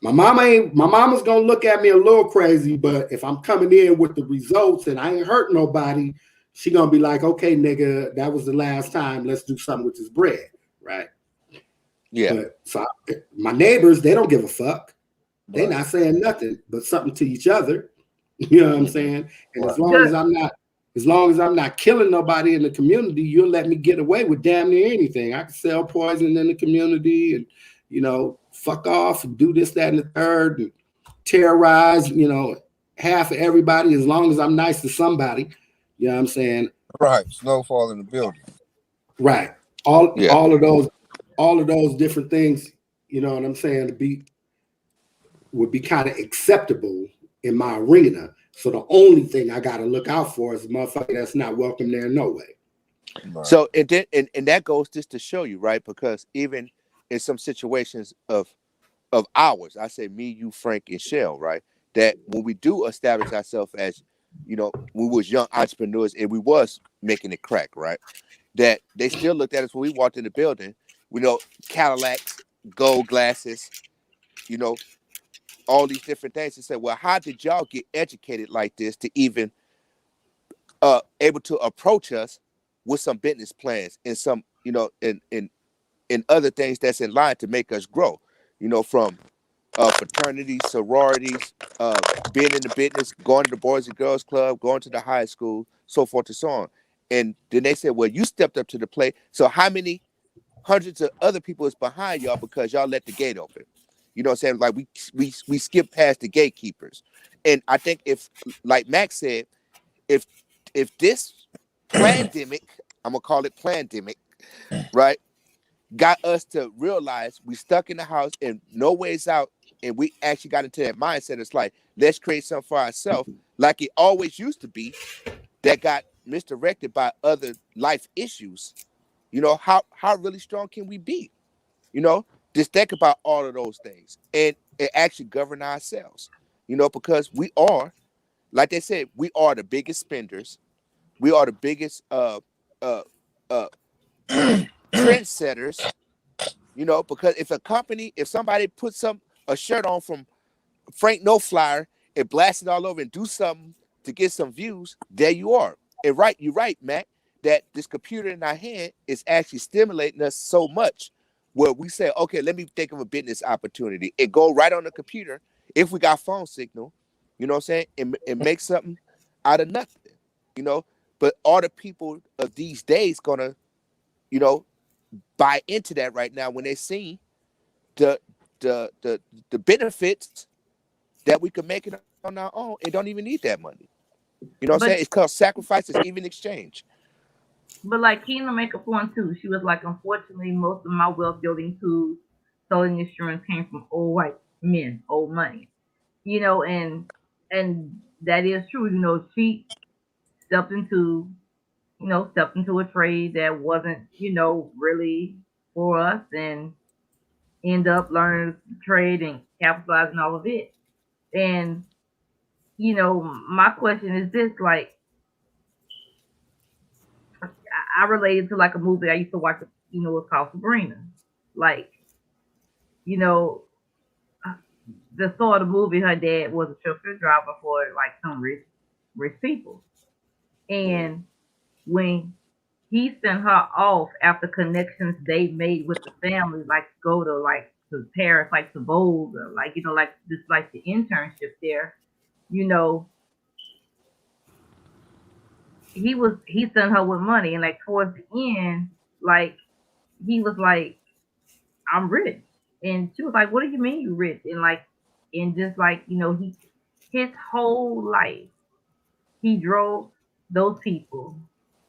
Speaker 2: my mama's gonna look at me a little crazy, but if I'm coming in with the results and I ain't hurt nobody, she gonna be like, okay, nigga, that was the last time. Let's do something with this bread, right?
Speaker 4: yeah.
Speaker 2: But my neighbors, they don't give a fuck. They
Speaker 3: Right,
Speaker 2: not saying nothing but something to each other. You know what I'm
Speaker 4: Mm-hmm.
Speaker 2: saying? And
Speaker 3: right.
Speaker 2: as long as I'm not killing nobody in the community, you'll let me get away with damn near anything. I can sell poison in the community and fuck off and do this, that, and the third and terrorize, half of everybody as long as I'm nice to somebody. You know what I'm saying?
Speaker 3: Right. Snowfall in the building.
Speaker 2: Right. All
Speaker 4: Yeah.
Speaker 2: all of those different things, you know what I'm saying, would be kind of acceptable in my arena. So the only thing I got to look out for is a motherfucker that's not welcome there no way.
Speaker 3: Right.
Speaker 4: So and that goes just to show you, right? Because even in some situations of ours, I say me, you, Frank, and Shell, right? That when we do establish ourselves as, we was young entrepreneurs and we was making it crack, right? That they still looked at us when we walked in the building. We know Cadillacs, gold glasses, all these different things, and said, well, how did y'all get educated like this to even able to approach us with some business plans and some, in other things that's in line to make us grow, from fraternities, sororities, being in the business, going to the Boys and Girls Club, going to the high school, so forth and so on. And then they said, well, you stepped up to the plate. So how many hundreds of other people is behind y'all because y'all let the gate open? You know what I'm saying? Like we skip past the gatekeepers. And I think if, like Max said, if this pandemic, I'm gonna call it pandemic, right, got us to realize we stuck in the house and no ways out, and we actually got into that mindset. It's like, let's create something for ourselves, like it always used to be, that got misdirected by other life issues. How really strong can we be? Just think about all of those things and actually govern ourselves. Because we are, like they said, we are the biggest spenders. We are the biggest uh uh trendsetters. Because if somebody puts a shirt on from Frank No Flyer and blast it all over and do something to get some views, there you are. And you're right, Mac, that this computer in our hand is actually stimulating us so much where we say, okay, let me think of a business opportunity. It go right on the computer if we got phone signal, you know what I'm saying, and make something out of nothing, you know. But are the people of these days gonna, you know, buy into that right now when they see the the benefits that we can make it on our own and don't even need that money? You know what I'm
Speaker 1: But
Speaker 4: saying? It's called sacrifices, even exchange.
Speaker 1: but like Kina make a point too. She was like, unfortunately, most of my wealth building tools, selling insurance came from old white men, old money. You know, and that is true. You know, she stepped into stepped into a trade that wasn't, really for us, and end up learning the trade and capitalizing all of it. And, my question is this, like, I related to like a movie I used to watch, it's called Sabrina. Like, you know, the start of the movie, her dad was a chauffeur driver for like some rich people. And when he sent her off after connections they made with the family, like go to like to Paris, like to Vogue, or like like just like the internship there, you know, he sent her with money, and like towards the end, like he was like, I'm rich, and she was like, what do you mean you rich? And like, and just like his whole life he drove those people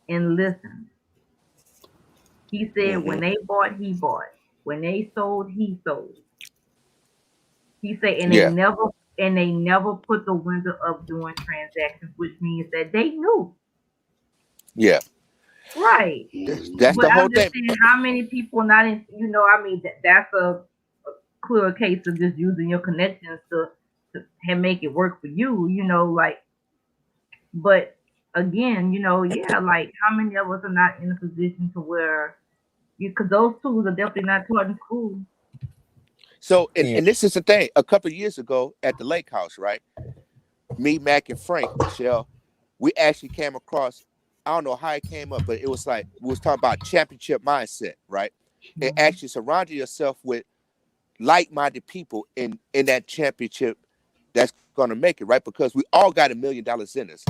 Speaker 1: and listened. He said
Speaker 4: Mm-hmm.
Speaker 1: when they bought, he bought. When they sold, he sold. He said,
Speaker 4: Yeah,
Speaker 1: and they never put the window up during transactions, which means that they knew.
Speaker 4: yeah.
Speaker 1: Right.
Speaker 4: That's
Speaker 1: But
Speaker 4: the whole
Speaker 1: I'm just
Speaker 4: thing.
Speaker 1: saying how many people not in, I mean, that's a clear case of just using your connections to and make it work for you, like, but again, yeah, like how many of us are not in a position to where because those tools are definitely not taught in school.
Speaker 4: So,
Speaker 3: Yeah.
Speaker 4: and this is the thing. A couple of years ago at the lake house, right? Me, Mac, and Frank, Shell, we actually came across. I don't know how it came up, but it was like we was talking about championship mindset, right? And
Speaker 1: Hmm.
Speaker 4: actually surrounding yourself with like-minded people in that championship that's gonna make it, right? Because we all got $1 million in us.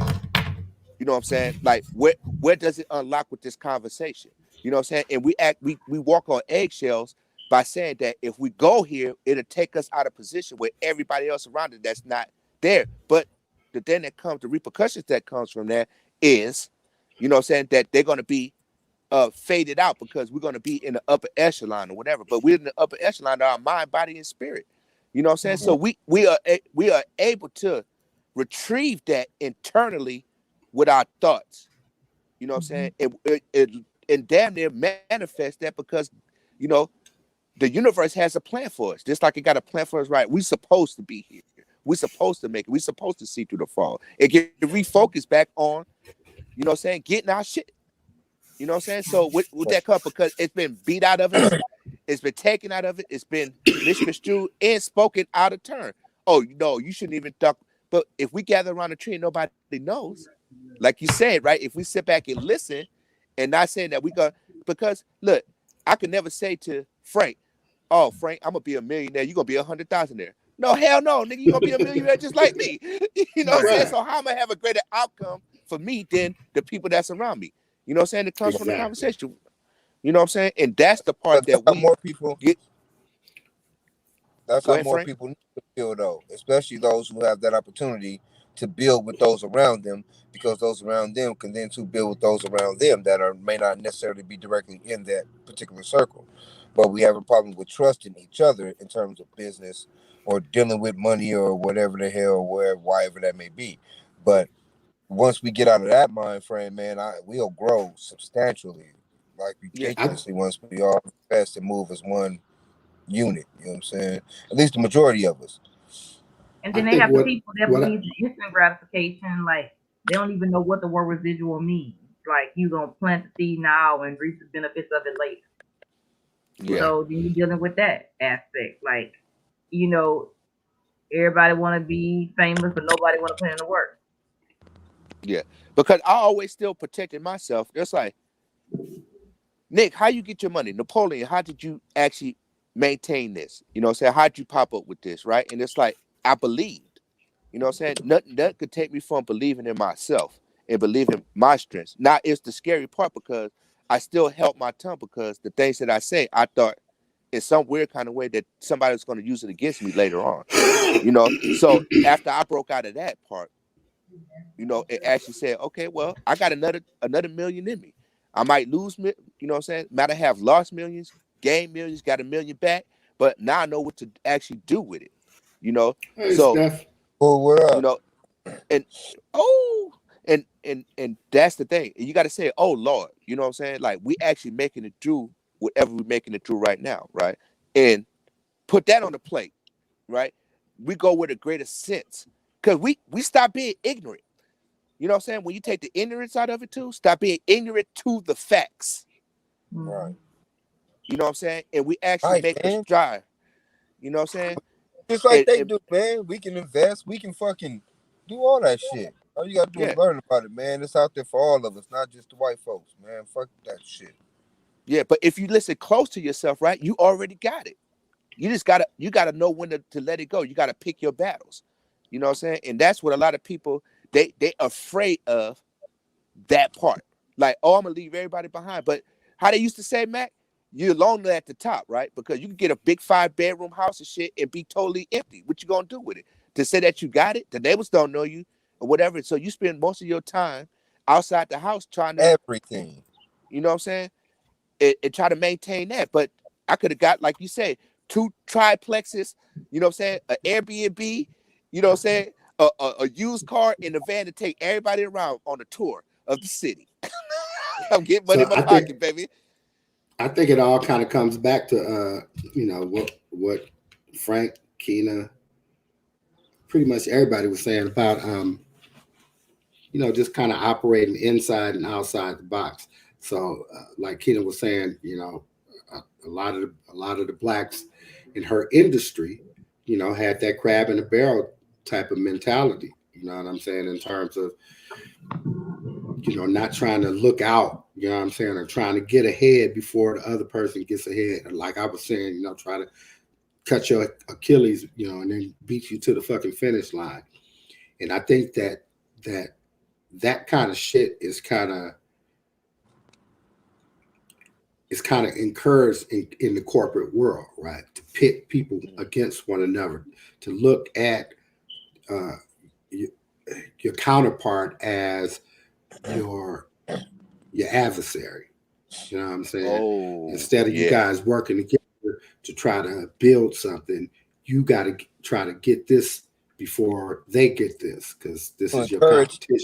Speaker 4: You know what I'm saying? Like where does it unlock with this conversation? You know what I'm saying? And we walk on eggshells by saying that if we go here, it'll take us out of position with everybody else around it that's not there. But the repercussions that comes from that is, you know what I'm saying, that they're gonna be faded out because we're gonna be in the upper echelon or whatever. But we're in the upper echelon of our mind, body, and spirit. You know what I'm saying? So
Speaker 1: Hmm.
Speaker 4: we are able to retrieve that internally with our thoughts. You know what I'm saying?
Speaker 1: Hmm.
Speaker 4: And damn near manifest that because, you know, the universe has a plan for us. Just like it got a plan for us, right? We supposed to be here. We're supposed to make it. We're supposed to see through the fall. It get refocused back on, you know what I'm saying, getting our shit. You know what I'm saying? So with that come because it's been beat out of us, it's been taken out of it, it's been misconstrued and spoken out of turn. Oh, no, you shouldn't even talk. But if we gather around a tree and nobody knows, like you said, right? If we sit back and listen and not saying that we go, because look, I could never say to Frank, oh, Frank, I'm gonna be a millionaire, you're gonna be 100,000 there. No, hell no, nigga, you're gonna be a millionaire just like me. You know what I'm
Speaker 1: Right.
Speaker 4: saying?
Speaker 2: Right.
Speaker 4: So how am I have a greater outcome for me than the people that's around me? You know what I'm saying? It comes from the
Speaker 2: Exactly.
Speaker 4: conversation. You know what I'm saying? And that's the part
Speaker 3: But
Speaker 4: that
Speaker 3: that's how
Speaker 4: we
Speaker 3: more people.
Speaker 4: get.
Speaker 3: That's
Speaker 4: Go
Speaker 3: how
Speaker 4: ahead,
Speaker 3: more
Speaker 4: Frank.
Speaker 3: people need to feel, though, especially those who have that opportunity to build with those around them, because those around them can then to build with those around them that are may not necessarily be directly in that particular circle. But we have a problem with trusting each other in terms of business or dealing with money or whatever the hell, wherever, wherever that may be. But once we get out of that mind frame, man, we'll grow substantially, like
Speaker 4: Yeah.
Speaker 2: I
Speaker 3: ridiculously, once we all invest and move as one unit. You know what I'm saying? At least the majority of us.
Speaker 1: And
Speaker 2: I
Speaker 1: then they
Speaker 2: think
Speaker 1: have the people that
Speaker 2: what I,
Speaker 1: believe in instant gratification, like they don't even know what the word residual means. Like you gonna plant the seed now and reap the benefits of it later.
Speaker 4: Yeah.
Speaker 1: So then you're dealing with that aspect. Like, you know, everybody want to be famous, but nobody want to put in the work.
Speaker 4: Yeah. Because I always still protected myself. It's like Nick, how you get your money? Napoleon, how did you actually maintain this? You know what I'm saying? How'd you pop up with this, right? And it's like, I believed. You know what I'm saying? Nothing could take me from believing in myself and believing my strengths. Now, it's the scary part because I still held my tongue because the things that I say, I thought in some weird kind of way that somebody was going to use it against me later on. You know? So after I broke out of that part, you know, it actually said, okay, well, I got another million in me. I might lose, you know what I'm saying? Might have lost millions, gained millions, got a million back, but now I know what to actually do with it. You know?
Speaker 2: Hey,
Speaker 4: So,
Speaker 2: Steph.
Speaker 3: Oh, what up?
Speaker 4: you know, and and that's the thing. You got to say, oh Lord, you know what I'm saying? Like, we actually making it through whatever we're making it through right now, right? And put that on the plate, right? We go with a greater sense because we stop being ignorant. You know what I'm saying? When you take the ignorance out of it too, stop being ignorant to the facts.
Speaker 3: Right.
Speaker 4: You know what I'm saying? And we actually make a stride. You know what I'm saying?
Speaker 3: Just like they do, man. We can invest. We can fucking do all that shit. All you gotta do is learn about it, man. It's out there for all of us, not just the white folks, man. Fuck that shit.
Speaker 4: Yeah, but if you listen close to yourself, right, you already got it. You just gotta know when to let it go. You gotta pick your battles. You know what I'm saying? And that's what a lot of people they afraid of, that part. Like, oh, I'm gonna leave everybody behind. But how they used to say, Mac, you're lonely at the top, right? Because you can get a big 5-bedroom house and shit and be totally empty. What you gonna do with it? To say that you got it, the neighbors don't know you or whatever. So you spend most of your time outside the house trying to
Speaker 3: everything.
Speaker 4: You know what I'm saying? And try to maintain that. But I could have got, like you say, 2 triplexes, you know what I'm saying? An Airbnb, you know what I'm saying? A used car in a van to take everybody around on a tour of the city. I'm getting money in my pocket, baby.
Speaker 2: I think it all kind of comes back to you know, what Frank, Keena, pretty much everybody was saying about you know, just kind of operating inside and outside the box. So like Keena was saying, you know, a lot of the blacks in her industry, you know, had that crab in the barrel type of mentality. You know what I'm saying? In terms of, you know, not trying to look out, you know what I'm saying, or trying to get ahead before the other person gets ahead. And like I was saying, you know, try to cut your Achilles, you know, and then beat you to the fucking finish line. And I think that kind of shit is kind of encouraged in the corporate world, right? To pit people against one another, to look at your counterpart as your adversary. You know what I'm saying?
Speaker 4: Oh,
Speaker 2: instead of you guys working together to try to build something, you got to try to get this before they get this, because this is your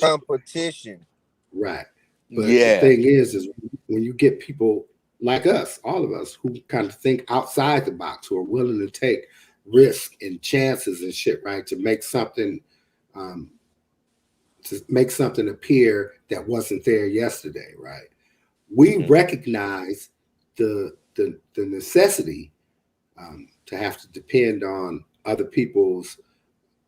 Speaker 2: competition. Right. But the thing is when you get people like us, all of us, who kind of think outside the box, who are willing to take risk and chances and shit, right, to make something appear that wasn't there yesterday, right? We recognize the necessity to have to depend on other people's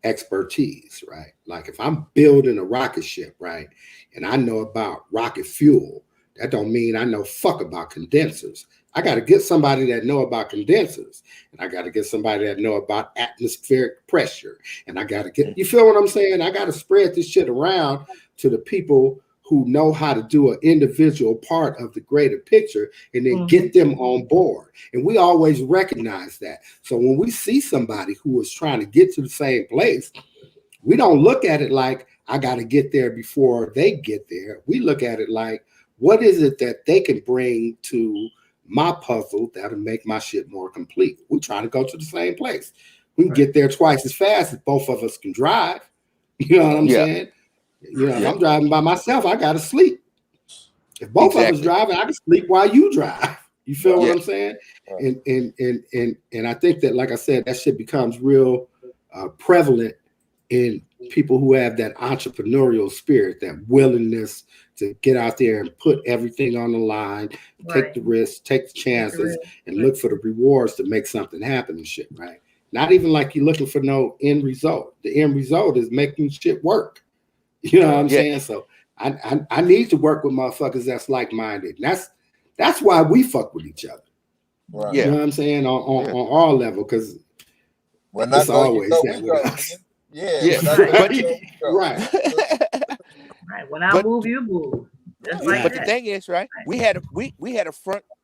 Speaker 2: expertise, right? Like if I'm building a rocket ship, right, and I know about rocket fuel, that don't mean I know fuck about condensers. I got to get somebody that know about condensers, and I got to get somebody that know about atmospheric pressure, and I got to get, you feel what I'm saying? I got to spread this shit around to the people who know how to do an individual part of the greater picture, and then get them on board. And we always recognize that. So when we see somebody who is trying to get to the same place, we don't look at it like I got to get there before they get there. We look at it like, what is it that they can bring to my puzzle that'll make my shit more complete? We're trying to go to the same place. We can get there twice as fast as both of us can drive. You know what I'm saying? You know, if I'm driving by myself, I gotta sleep. If both of us driving, I can sleep while you drive. You feel what I'm saying? And I think that, like I said, that shit becomes real prevalent in people who have that entrepreneurial spirit, that willingness to get out there and put everything on the line, take the risks, take the chances, and look for the rewards to make something happen and shit, right? Not even like you're looking for no end result. The end result is making shit work. You know what I'm saying? So I need to work with motherfuckers that's like-minded. And That's why we fuck with each other.
Speaker 3: Right.
Speaker 2: You
Speaker 4: Yeah.
Speaker 2: know what I'm saying? On our level, because
Speaker 3: When I
Speaker 2: it's
Speaker 3: go, you
Speaker 2: always
Speaker 3: go,
Speaker 2: that
Speaker 3: we
Speaker 2: with
Speaker 3: go.
Speaker 2: us.
Speaker 3: Yeah,
Speaker 4: Yeah.
Speaker 3: when I go,
Speaker 4: But
Speaker 3: you
Speaker 4: you,
Speaker 3: go, we go.
Speaker 2: Right.
Speaker 1: Right. When I
Speaker 4: but
Speaker 1: move, you move. Just
Speaker 3: Yeah.
Speaker 1: like
Speaker 4: but the
Speaker 1: that.
Speaker 4: thing is, right?
Speaker 1: Right.
Speaker 4: We had a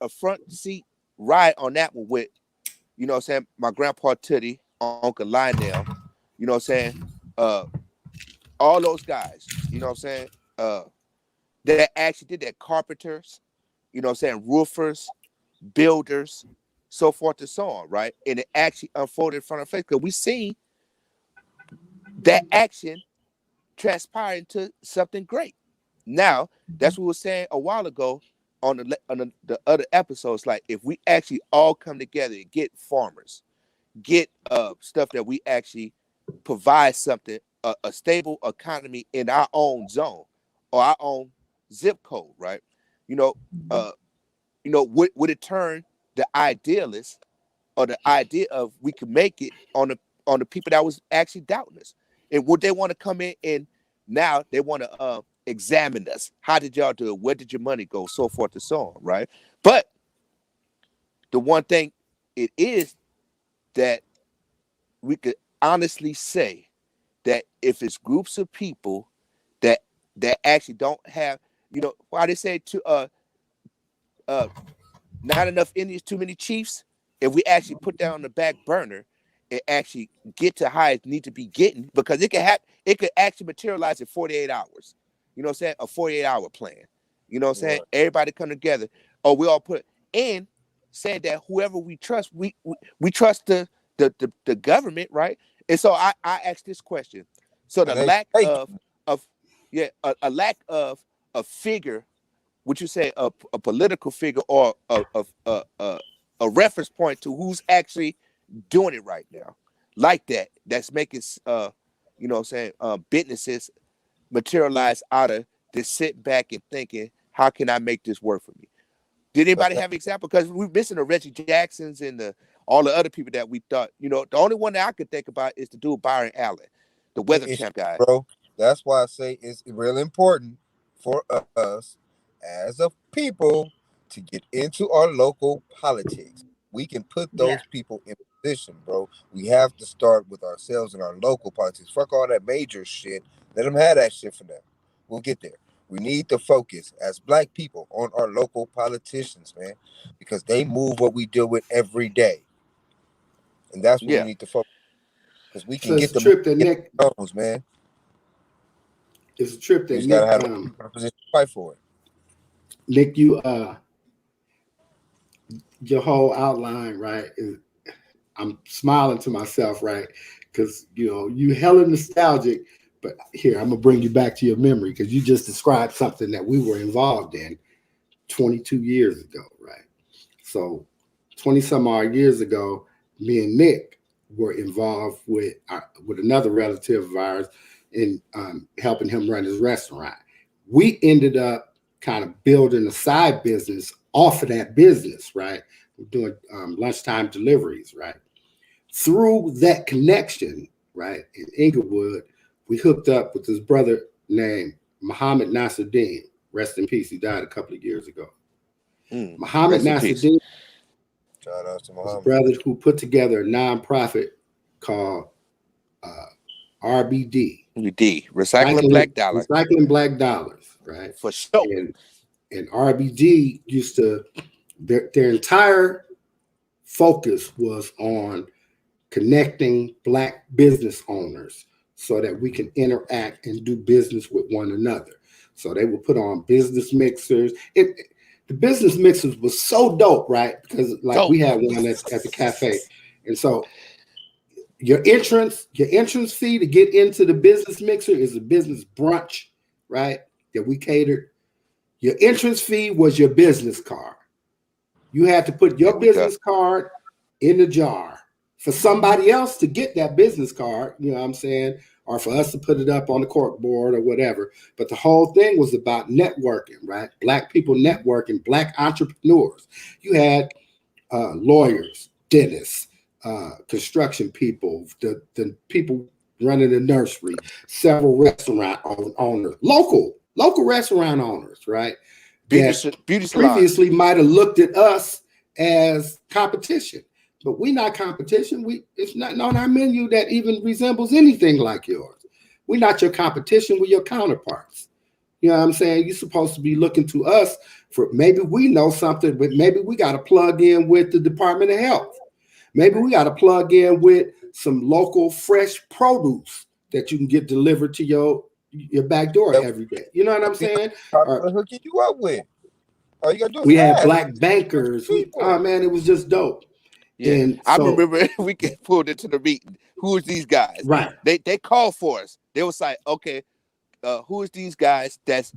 Speaker 4: front seat ride on that one with, you know what I'm saying, my grandpa Tootie, Uncle Lionel, you know what I'm saying? All those guys, you know what I'm saying? That actually did that, carpenters, you know what I'm saying, roofers, builders, so forth and so on, right? And it actually unfolded in front of our face because we seen that action transpire into something great. Now, that's what we were saying a while ago on the other episodes. Like, if we actually all come together and get farmers, get stuff that we actually provide something, a stable economy in our own zone or our own zip code, right? You know, would it turn the idealist or the idea of we could make it on the people that was actually doubting us? And would they want to come in and now they want to examine us? How did y'all do it? Where did your money go? So forth and so on, right? But the one thing it is that we could honestly say that if it's groups of people that actually don't have, why they say to uh not enough Indians, too many chiefs. If we actually put that on the back burner and actually get to how it need to be getting, because it could actually materialize in 48 hours. You know what I'm saying? A 48-hour plan. You know what I'm saying?
Speaker 3: Right.
Speaker 4: Everybody come together. Or we all put in saying that whoever we trust, we trust the government, right? And so I asked this question. So the
Speaker 3: And they
Speaker 4: lack
Speaker 3: take
Speaker 4: of yeah, a lack of a figure, would you say a political figure or a reference point to who's actually doing it right now, like that's making you know what I'm saying, businesses materialize out of this sitting back and thinking, how can I make this work for me? Did anybody have an example? Because we're missing the Reggie Jacksons and all the other people that we thought, the only one that I could think about is the dude Byron Allen, the weather
Speaker 3: it's,
Speaker 4: champ guy.
Speaker 3: bro. That's why I say it's really important for us as a people to get into our local politics. We can put
Speaker 1: Yeah.
Speaker 3: those people in position, bro. We have to start with ourselves and our local politics. Fuck all that major shit. Let them have that shit for them. We'll get there. We need to focus as black people on our local politicians, man, because they move what we deal with every day. And that's what we
Speaker 4: Yeah,
Speaker 3: need to focus, because we
Speaker 2: So
Speaker 3: can
Speaker 2: it's
Speaker 3: get
Speaker 2: a
Speaker 3: the money,
Speaker 2: trip that
Speaker 3: get
Speaker 2: Nick.
Speaker 3: the stones, man.
Speaker 2: It's a trip
Speaker 3: We
Speaker 2: that
Speaker 3: just gotta
Speaker 2: Nick.
Speaker 3: have the people in a position to fight for it.
Speaker 2: Nick, your whole outline, right? I'm smiling to myself, right? Because you hella nostalgic. But here, I'm gonna bring you back to your memory because you just described something that we were involved in 22 years ago, right? So 20 some odd years ago, me and Nick were involved with another relative of ours in helping him run his restaurant. We ended up kind of building a side business off of that business, right? We're doing lunchtime deliveries, right? Through that connection, right, in Inglewood, we hooked up with this brother named Muhammad Nasruddin. Rest in peace. He died a couple of years ago. Muhammad
Speaker 4: rest in peace.
Speaker 2: Nasruddin
Speaker 3: Shout out to
Speaker 2: was a
Speaker 3: Muhammad.
Speaker 2: brother who put together a nonprofit called RBD,
Speaker 4: D, recycling black dollar,
Speaker 2: Recycling Black Dollars, right?
Speaker 4: for sure.
Speaker 2: And RBD used to, their entire focus was on connecting Black business owners so that we can interact and do business with one another. So they would put on business mixers. The business mixers was so dope, right? Because like
Speaker 4: Dope.
Speaker 2: we had one at the cafe. And so your entrance fee to get into the business mixer is a business brunch, right? That we catered. Your entrance fee was your business card. You had to put
Speaker 4: There
Speaker 2: your
Speaker 4: we go.
Speaker 2: business card in the jar for somebody else to get that business card, you know what I'm saying? Or for us to put it up on the cork board or whatever. But the whole thing was about networking, right? Black people networking, Black entrepreneurs. You had lawyers, dentists, construction people, the people running the nursery, several restaurant owners, local restaurant owners, right?
Speaker 4: Beauty
Speaker 2: that
Speaker 4: salons.
Speaker 2: previously might have looked at us as competition, but we not competition. It's not on our menu that even resembles anything like yours. We're not your competition. We're your counterparts. You know what I'm saying? You're supposed to be looking to us for maybe we know something, but maybe we got to plug in with the Department of Health. Maybe we got to plug in with some local fresh produce that you can get delivered to your back door every day. You know what I'm saying?
Speaker 3: Hooking you up with. All you gotta do is
Speaker 2: we had
Speaker 3: ask.
Speaker 2: black bankers. Oh man, it was just dope.
Speaker 4: Yeah,
Speaker 2: and
Speaker 4: I
Speaker 2: so,
Speaker 4: remember we get pulled into the meeting. Who is these guys?
Speaker 2: Right.
Speaker 4: They called for us. They was like, okay, who is these guys that's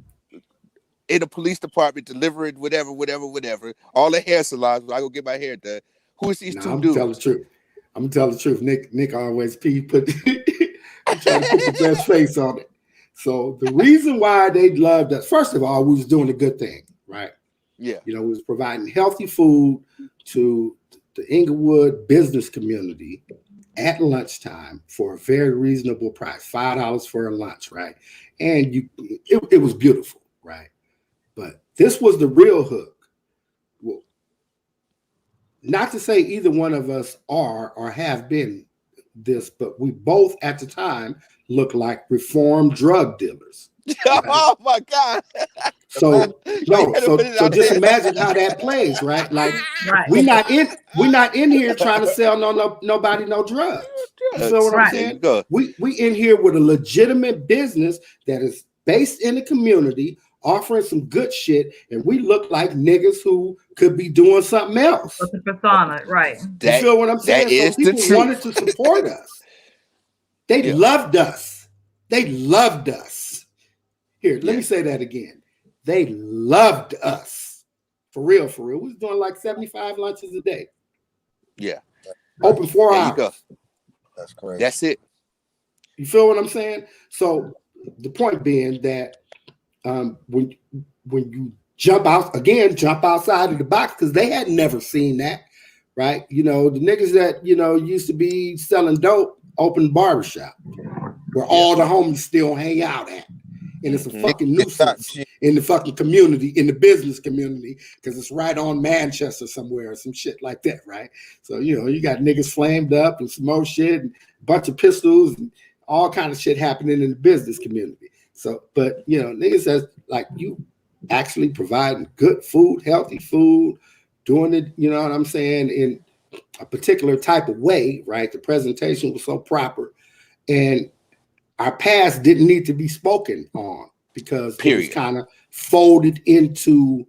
Speaker 4: in the police department delivering whatever. All the hair salons. I go get my hair done. Who is these two
Speaker 2: I'm
Speaker 4: dudes?
Speaker 2: tell the truth. I'm gonna tell the truth. Nick always put I'm trying to put the best face on it. So the reason why they loved us, first of all, we was doing a good thing, right?
Speaker 4: Yeah.
Speaker 2: You know, we was providing healthy food to the Inglewood business community at lunchtime for a very reasonable price, $5 for a lunch, right? And it was beautiful, right? But this was the real hook. Well, not to say either one of us are or have been this, but we both at the time looked like reformed drug dealers.
Speaker 4: Right? Oh my God.
Speaker 2: So just imagine how that plays, right? Like we're not in here trying to sell nobody no drugs. You feel what I'm saying? We in here with a legitimate business that is based in the community, offering some good shit, and we look like niggas who could be doing something else.
Speaker 1: What's the persona, right?
Speaker 2: You feel what I'm saying? So people wanted to support us. They loved us. They loved us. Here, let me say that again. They loved us. For real. We was doing like 75 lunches a day.
Speaker 4: Yeah.
Speaker 2: Open 4 hours.
Speaker 4: You go.
Speaker 3: That's correct.
Speaker 4: That's it.
Speaker 2: You feel what I'm saying? So the point being that when you jump outside of the box, because they had never seen that, right? You know, the niggas that, you know, used to be selling dope, open barbershop, where all the homies still hang out at. And it's a fucking nuisance in the fucking community, in the business community, because it's right on Manchester somewhere or some shit like that, right? So, you know, you got niggas flamed up and some more shit, and a bunch of pistols and all kind of shit happening in the business community. So, but, you know, niggas says, like, you actually providing good food, healthy food, doing it, you know what I'm saying, in a particular type of way, right? The presentation was so proper. And our past didn't need to be spoken on because it was kind of folded into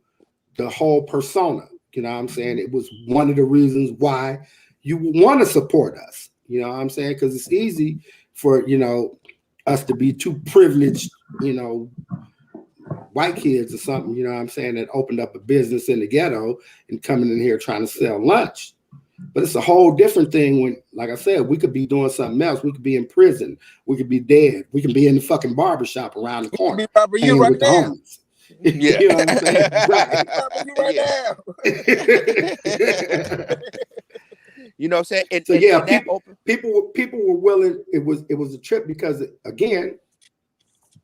Speaker 2: the whole persona. You know what I'm saying? It was one of the reasons why you want to support us. You know what I'm saying? Because it's easy for, you know, us to be too privileged, you know, white kids or something, you know what I'm saying, that opened up a business in the ghetto and coming in here trying to sell lunch. But it's a whole different thing when, like I said, we could be doing something else. We could be in prison. We could be dead. We can be in the fucking barbershop around the corner.
Speaker 3: You right now.
Speaker 2: Yeah. You know what I'm saying?
Speaker 4: Right. You know what I'm saying?
Speaker 2: And, so yeah, people were willing. It was a trip because, again,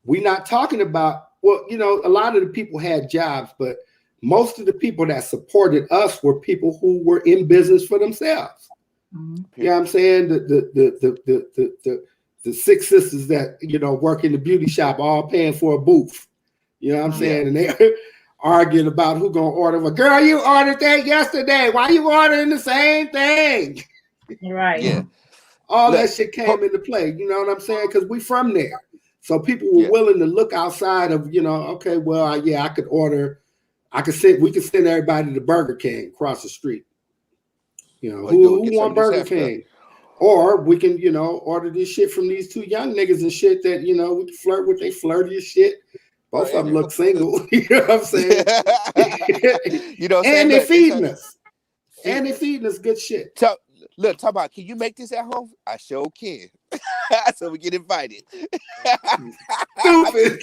Speaker 2: we're not talking about, well, you know, a lot of the people had jobs, but most of the people that supported us were people who were in business for themselves. Mm-hmm. You know what I'm saying? The six sisters that, you know, work in the beauty shop all paying for a booth. You know what I'm saying? And they arguing about who gonna order. Well, girl, you ordered that yesterday. Why you ordering the same thing?
Speaker 1: Right.
Speaker 4: Yeah.
Speaker 2: All that shit came into play. You know what I'm saying? Because we from there. So people were willing to look outside of, you know, okay, well, I could order. We could send everybody to Burger King across the street. You know, who want Burger King? Or we can, you know, order this shit from these two young niggas and shit that, you know, we can flirt with. They flirty as shit. Both of them look single. You know what I'm saying?
Speaker 4: You know what I'm saying?
Speaker 2: And they're feeding us. And they're feeding us good shit.
Speaker 4: Talk about, can you make this at home? I sure can. So we get invited.
Speaker 2: Stupid.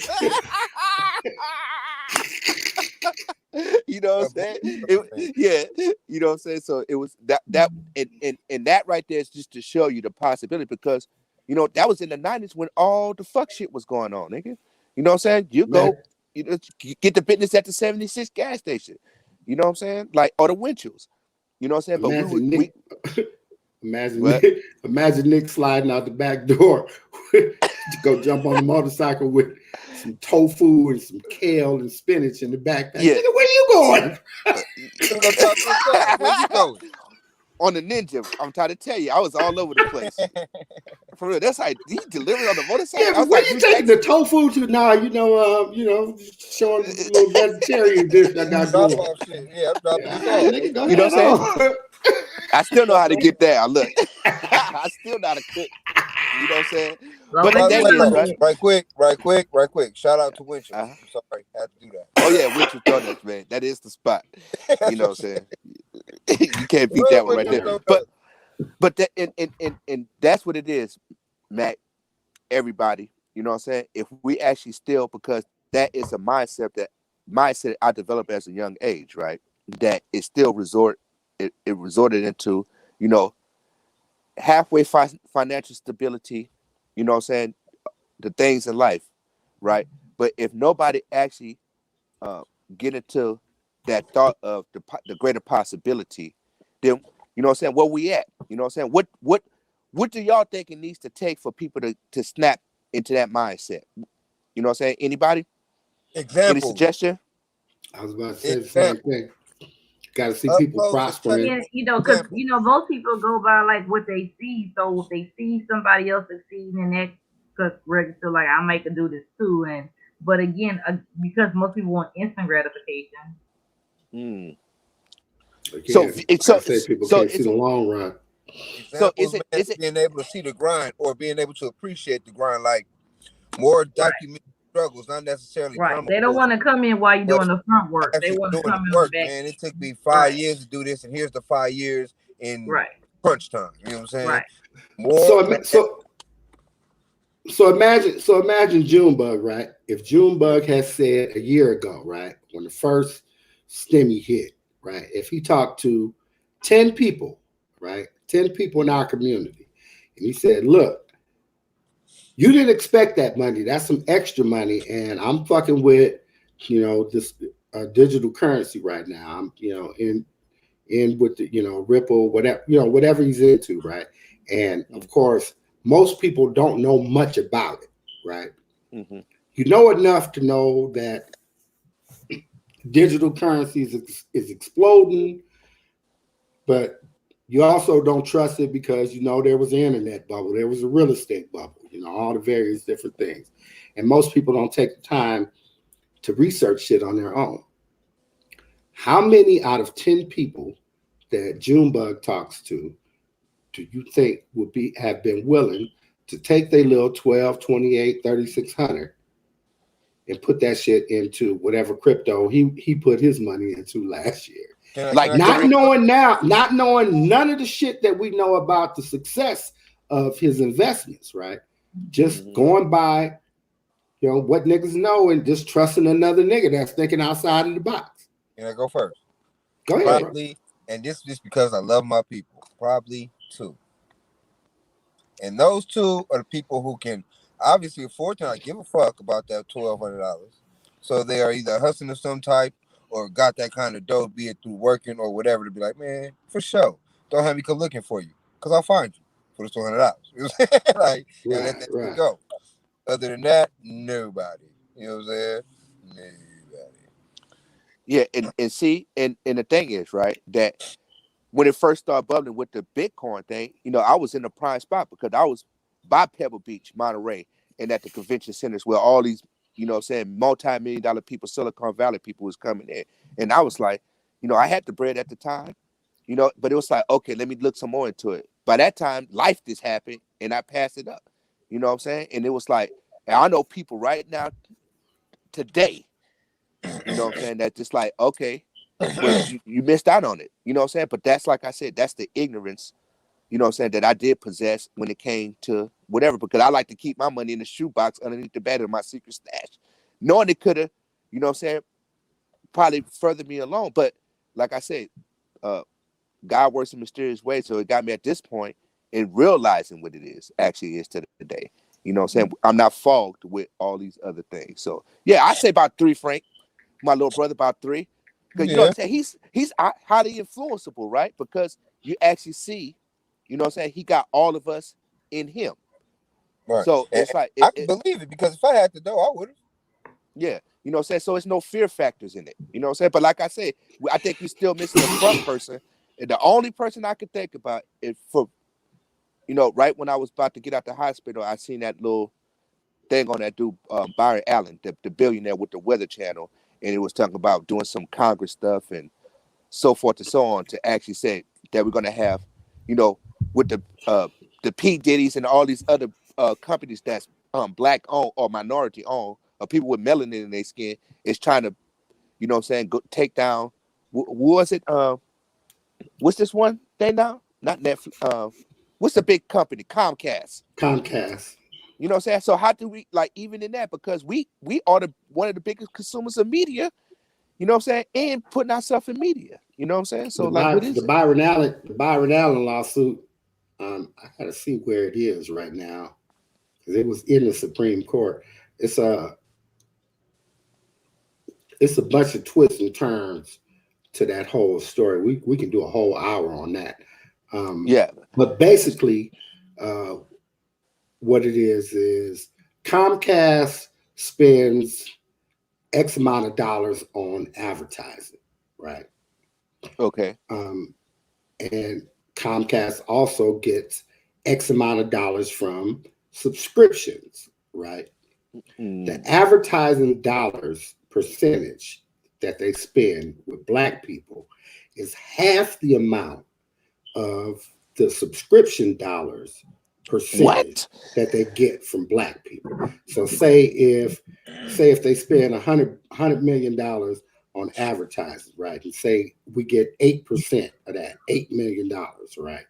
Speaker 4: You know what I'm saying? You know what I'm saying? So it was that and that right there is just to show you the possibility, because, you know, that was in the 90s when all the fuck shit was going on, nigga. You know what I'm saying? You go, get the business at the 76 gas station. You know what I'm saying? Like, or the Winchell's. You know what I'm saying? But
Speaker 2: imagine Nick sliding out the back door to go jump on a motorcycle with some tofu and some kale and spinach in the backpack.
Speaker 4: Yeah.
Speaker 2: Nigga, where you going?
Speaker 3: Where you going?
Speaker 4: On the Ninja, I'm trying to tell you, I was all over the place. For real, that's how he delivered on the motorcycle.
Speaker 2: Yeah,
Speaker 4: I was
Speaker 2: where
Speaker 4: like,
Speaker 2: you taking the tofu to? Nah, showing a little vegetarian dish I got going.
Speaker 3: Shit. Yeah, I'm dropping this
Speaker 2: Yeah,
Speaker 3: off.
Speaker 2: nigga, go
Speaker 4: You know
Speaker 2: ahead
Speaker 4: what I'm saying? I still know how to get there. Look, I still know how to cook. You know what I'm saying? But the thing is,
Speaker 3: right quick. Shout out to Winchell. I'm sorry, I had to do that.
Speaker 4: Oh yeah, Winchell Donuts, man. That is the spot. You know what I'm saying? You can't beat that one right there. But that and that's what it is, Mac. Everybody, you know what I'm saying? If we actually still, because that is a mindset I developed as a young age, right? That it still it resorted into, halfway financial stability, you know what I'm saying? The things in life, right? But if nobody actually get into that thought of the greater possibility, then you know what I'm saying, where we at? You know what I'm saying? What do y'all think it needs to take for people to snap into that mindset? You know what I'm saying? Anybody?
Speaker 3: Example.
Speaker 4: Any suggestion?
Speaker 2: I was about to say the same thing. Got to see people prospering.
Speaker 1: Yeah, because most people go by like what they see. So if they see somebody else succeeding in that, because register like I might could do this too. But again, because most people want instant gratification.
Speaker 2: Again,
Speaker 4: So
Speaker 2: people can't see the long run.
Speaker 3: So is it being able to see the grind or being able to appreciate the grind, like more documented struggles, not necessarily
Speaker 1: right? They don't want to come in while you're doing the front work. They want to come in the back.
Speaker 3: Man, it took me 5 years to do this, and here's the 5 years in crunch time. You know what I'm saying?
Speaker 1: Right.
Speaker 2: So imagine Junebug, right? If Junebug has said a year ago, right, when the first stimmy hit, right, if he talked to 10 people, right, 10 people in our community, and he said, look, you didn't expect that money. That's some extra money, and I'm fucking with, this digital currency right now. I'm, in with the, Ripple, whatever he's into, right? And of course, most people don't know much about it, right?
Speaker 4: Mm-hmm.
Speaker 2: You know enough to know that digital currency is exploding, but you also don't trust it because there was an internet bubble, there was a real estate bubble, all the various different things. And most people don't take the time to research shit on their own. How many out of 10 people that Junebug talks to do you think would have been willing to take their little 12, 28, 3600 and put that shit into whatever crypto he put his money into last year? Not knowing none of the shit that we know about the success of his investments, right? Just going by, what niggas know and just trusting another nigga that's thinking outside of the box.
Speaker 3: Can I go first?
Speaker 2: Go ahead,
Speaker 3: probably, bro. And this is just because I love my people. Probably 2. And those 2 are the people who can obviously afford to not give a fuck about that $1,200. So they are either hustling of some type or got that kind of dough, be it through working or whatever, to be like, man, for sure, don't have me come looking for you because I'll find you for the $200. You know what I'm saying? Like, and let that go. Other than that, nobody. You know what I'm saying? Nobody.
Speaker 4: Yeah, and see, and the thing is, right, that when it first started bubbling with the Bitcoin thing, I was in the prime spot because I was by Pebble Beach, Monterey, and at the convention centers where all these, multi-million-dollar people, Silicon Valley people was coming in. And I was like, I had the bread at the time, but it was like, okay, let me look some more into it. By that time, life just happened and I passed it up. You know what I'm saying? And it was like, and I know people right now today, you know what I'm saying, that just like, okay, well, you missed out on it. You know what I'm saying? But that's, like I said, that's the ignorance, you know what I'm saying, that I did possess when it came to whatever, because I like to keep my money in the shoebox underneath the bed of my secret stash, knowing it could have, you know what I'm saying, probably furthered me along. But like I said, God works in mysterious ways. So it got me at this point in realizing what it is actually is to the day. You know what I'm saying? I'm not fogged with all these other things. So yeah, I say about 3, Frank. My little brother about 3. Because you know what I'm saying? He's highly influenceable, right? Because you actually see, you know what I'm saying, he got all of us in him.
Speaker 3: Right.
Speaker 4: So it's like
Speaker 3: I can believe it, because if I had to know, I would have.
Speaker 4: yeah, you know what I'm saying? So it's no fear factors in it. You know what I'm saying? But like I said, I think we're still missing the front person. And the only person I could think about is for, you know, right when I was about to get out the hospital, I seen that little thing on that dude, Byron Allen, the billionaire with the Weather Channel, and it was talking about doing some Congress stuff and so forth and so on, to actually say that we're gonna have, you know, with the P Diddy's and all these other companies that's black owned or minority owned, or people with melanin in their skin, is trying to, you know what I'm saying, go take down. Was it what's this one thing now? Not Netflix. What's the big company? Comcast. You know what I'm saying? So how do we, like, even in that, because we are one of the biggest consumers of media, you know what I'm saying, and putting ourselves in media. You know what I'm saying? So what is
Speaker 2: the Byron Allen lawsuit, I gotta see where it is right now, because it was in the Supreme Court. It's a bunch of twists and turns to that whole story. We can do a whole hour on that.
Speaker 4: Yeah.
Speaker 2: But basically, what it is Comcast spends X amount of dollars on advertising, right?
Speaker 4: Okay.
Speaker 2: And Comcast also gets X amount of dollars from subscriptions, right? The advertising dollars percentage that they spend with Black people is half the amount of the subscription dollars percentage that they get from Black people. So say if they spend $100 million on advertising, right, and say we get 8% of that, $8 million, right?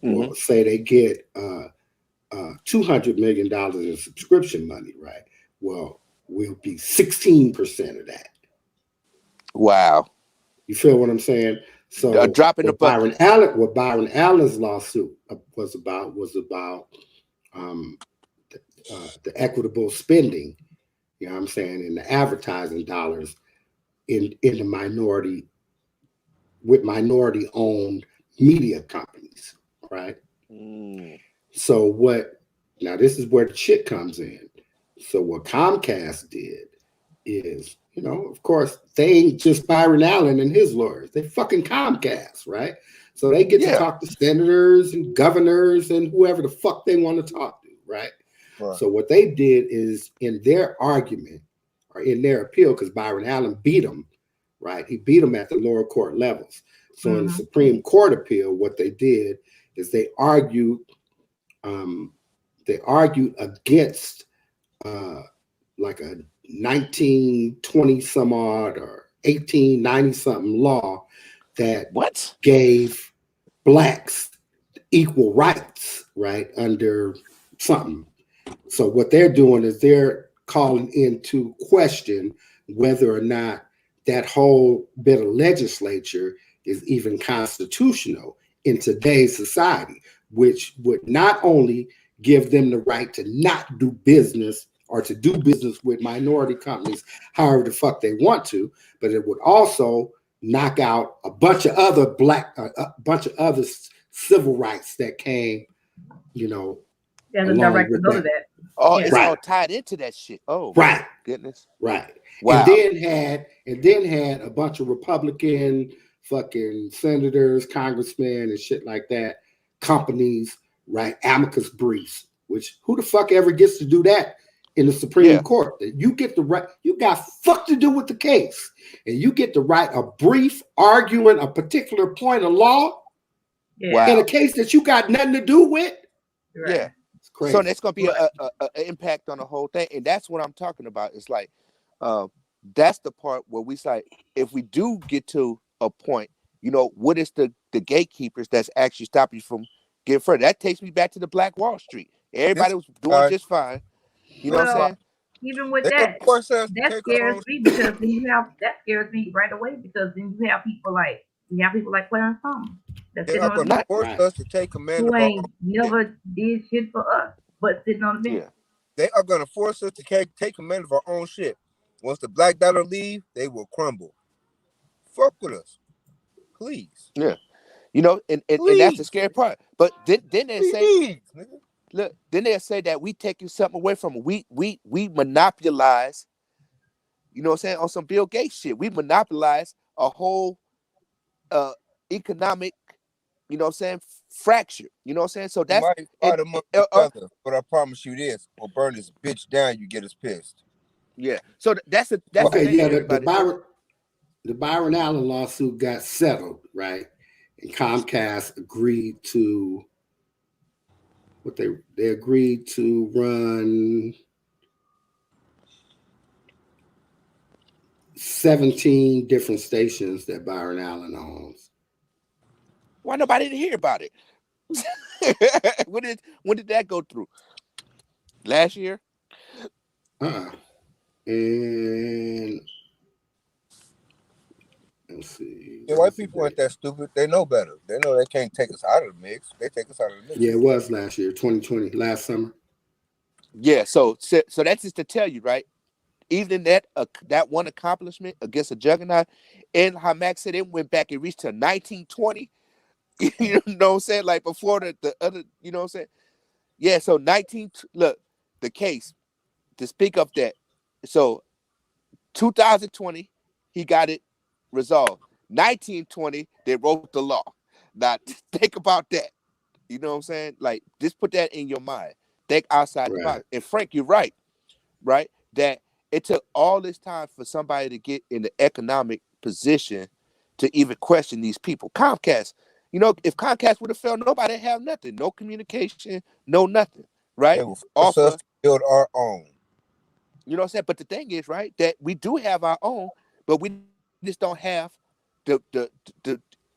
Speaker 2: Well, say they get $200 million in subscription money, right? Well, we'll be 16% of that.
Speaker 4: Wow.
Speaker 2: You feel what I'm saying? So
Speaker 4: a drop in the bucket.
Speaker 2: What Byron Allen's lawsuit was about the equitable spending, you know what I'm saying, in the advertising dollars in the minority, with minority owned media companies, right? So now this is where the shit comes in. So what Comcast did is, you know, of course, they ain't just Byron Allen and his lawyers. They fucking Comcast, right? So they get to talk to senators and governors and whoever the fuck they want to talk to, right? So what they did is, in their argument or in their appeal, because Byron Allen beat them, right? He beat them at the lower court levels. So in the Supreme Court appeal, what they did is they argued against like a 1920 some odd or 1890 something law that gave Blacks equal rights, right, under something. So what they're doing is they're calling into question whether or not that whole bit of legislature is even constitutional in today's society, which would not only give them the right to not do business or to do business with minority companies however the fuck they want to, but it would also knock out a bunch of other other civil rights that came, you know,
Speaker 1: there's a direct to go to that.
Speaker 4: Oh, it's all tied into that shit. Oh,
Speaker 2: right,
Speaker 4: goodness,
Speaker 2: right.
Speaker 4: Wow.
Speaker 2: And then had a bunch of Republican fucking senators, congressmen, and shit like that, companies, right? Amicus briefs, which who the fuck ever gets to do that in the Supreme Court? That you get the right, you got fuck to do with the case, and you get to write a brief arguing a particular point of law in a case that you got nothing to do with.
Speaker 4: Yeah. So that's going to be an impact on the whole thing. And that's what I'm talking about. It's like, that's the part where we say, if we do get to a point, you know, what is the gatekeepers that's actually stopping you from getting further? That takes me back to the Black Wall Street. Everybody was doing just fine. You know what I'm saying?
Speaker 1: Even with that scares me, because then that scares me right away, because then you have people like Clarence Thomas that's sitting on the bench,
Speaker 3: force us to take command
Speaker 1: who ain't never did shit for us, but sitting on the bench.
Speaker 3: They are gonna force us to take command of our own shit. Once the black dollar leave, they will crumble. Fuck with us, please.
Speaker 4: Yeah. You know, and that's the scary part. But then they say,
Speaker 3: Please, nigga.
Speaker 4: look, then they'll say that we taking something away from them. We monopolize, you know what I'm saying, on some Bill Gates shit. We monopolize a whole economic, you know what I'm saying, fracture. You know what I'm saying? So
Speaker 3: You
Speaker 4: that's
Speaker 3: might fight among each other, but I promise you this: we'll burn this bitch down. You get us pissed.
Speaker 4: yeah. So that's the
Speaker 2: Okay,
Speaker 4: thing,
Speaker 2: yeah,
Speaker 4: everybody.
Speaker 2: the Byron Allen lawsuit got settled, right? And Comcast agreed to what they agreed to run 17 different stations that Byron Allen owns.
Speaker 4: Why nobody didn't hear about it? when did that go through? Last year?
Speaker 2: And let's see.
Speaker 3: Yeah, white people aren't that stupid. They know better. They know they can't take us out of the mix. They take us out of the mix.
Speaker 2: Yeah, it was last year, 2020, last summer.
Speaker 4: Yeah, so that's just to tell you, right? Even that one accomplishment against a juggernaut, and how Max said it went back and reached to 1920. You know what I'm saying? Like before the other, you know what I'm saying? Yeah, so look, the case, to speak of that. So 2020, he got it resolved. 1920, they wrote the law. Now think about that. You know what I'm saying? Like, just put that in your mind. Think outside the box. And Frank, you're right? That it took all this time for somebody to get in the economic position to even question these people. Comcast, you know, if Comcast would have failed, nobody have nothing. No communication, no nothing, right?
Speaker 3: They will force us to build our own.
Speaker 4: You know what I'm saying? But the thing is, right, that we do have our own, but we just don't have the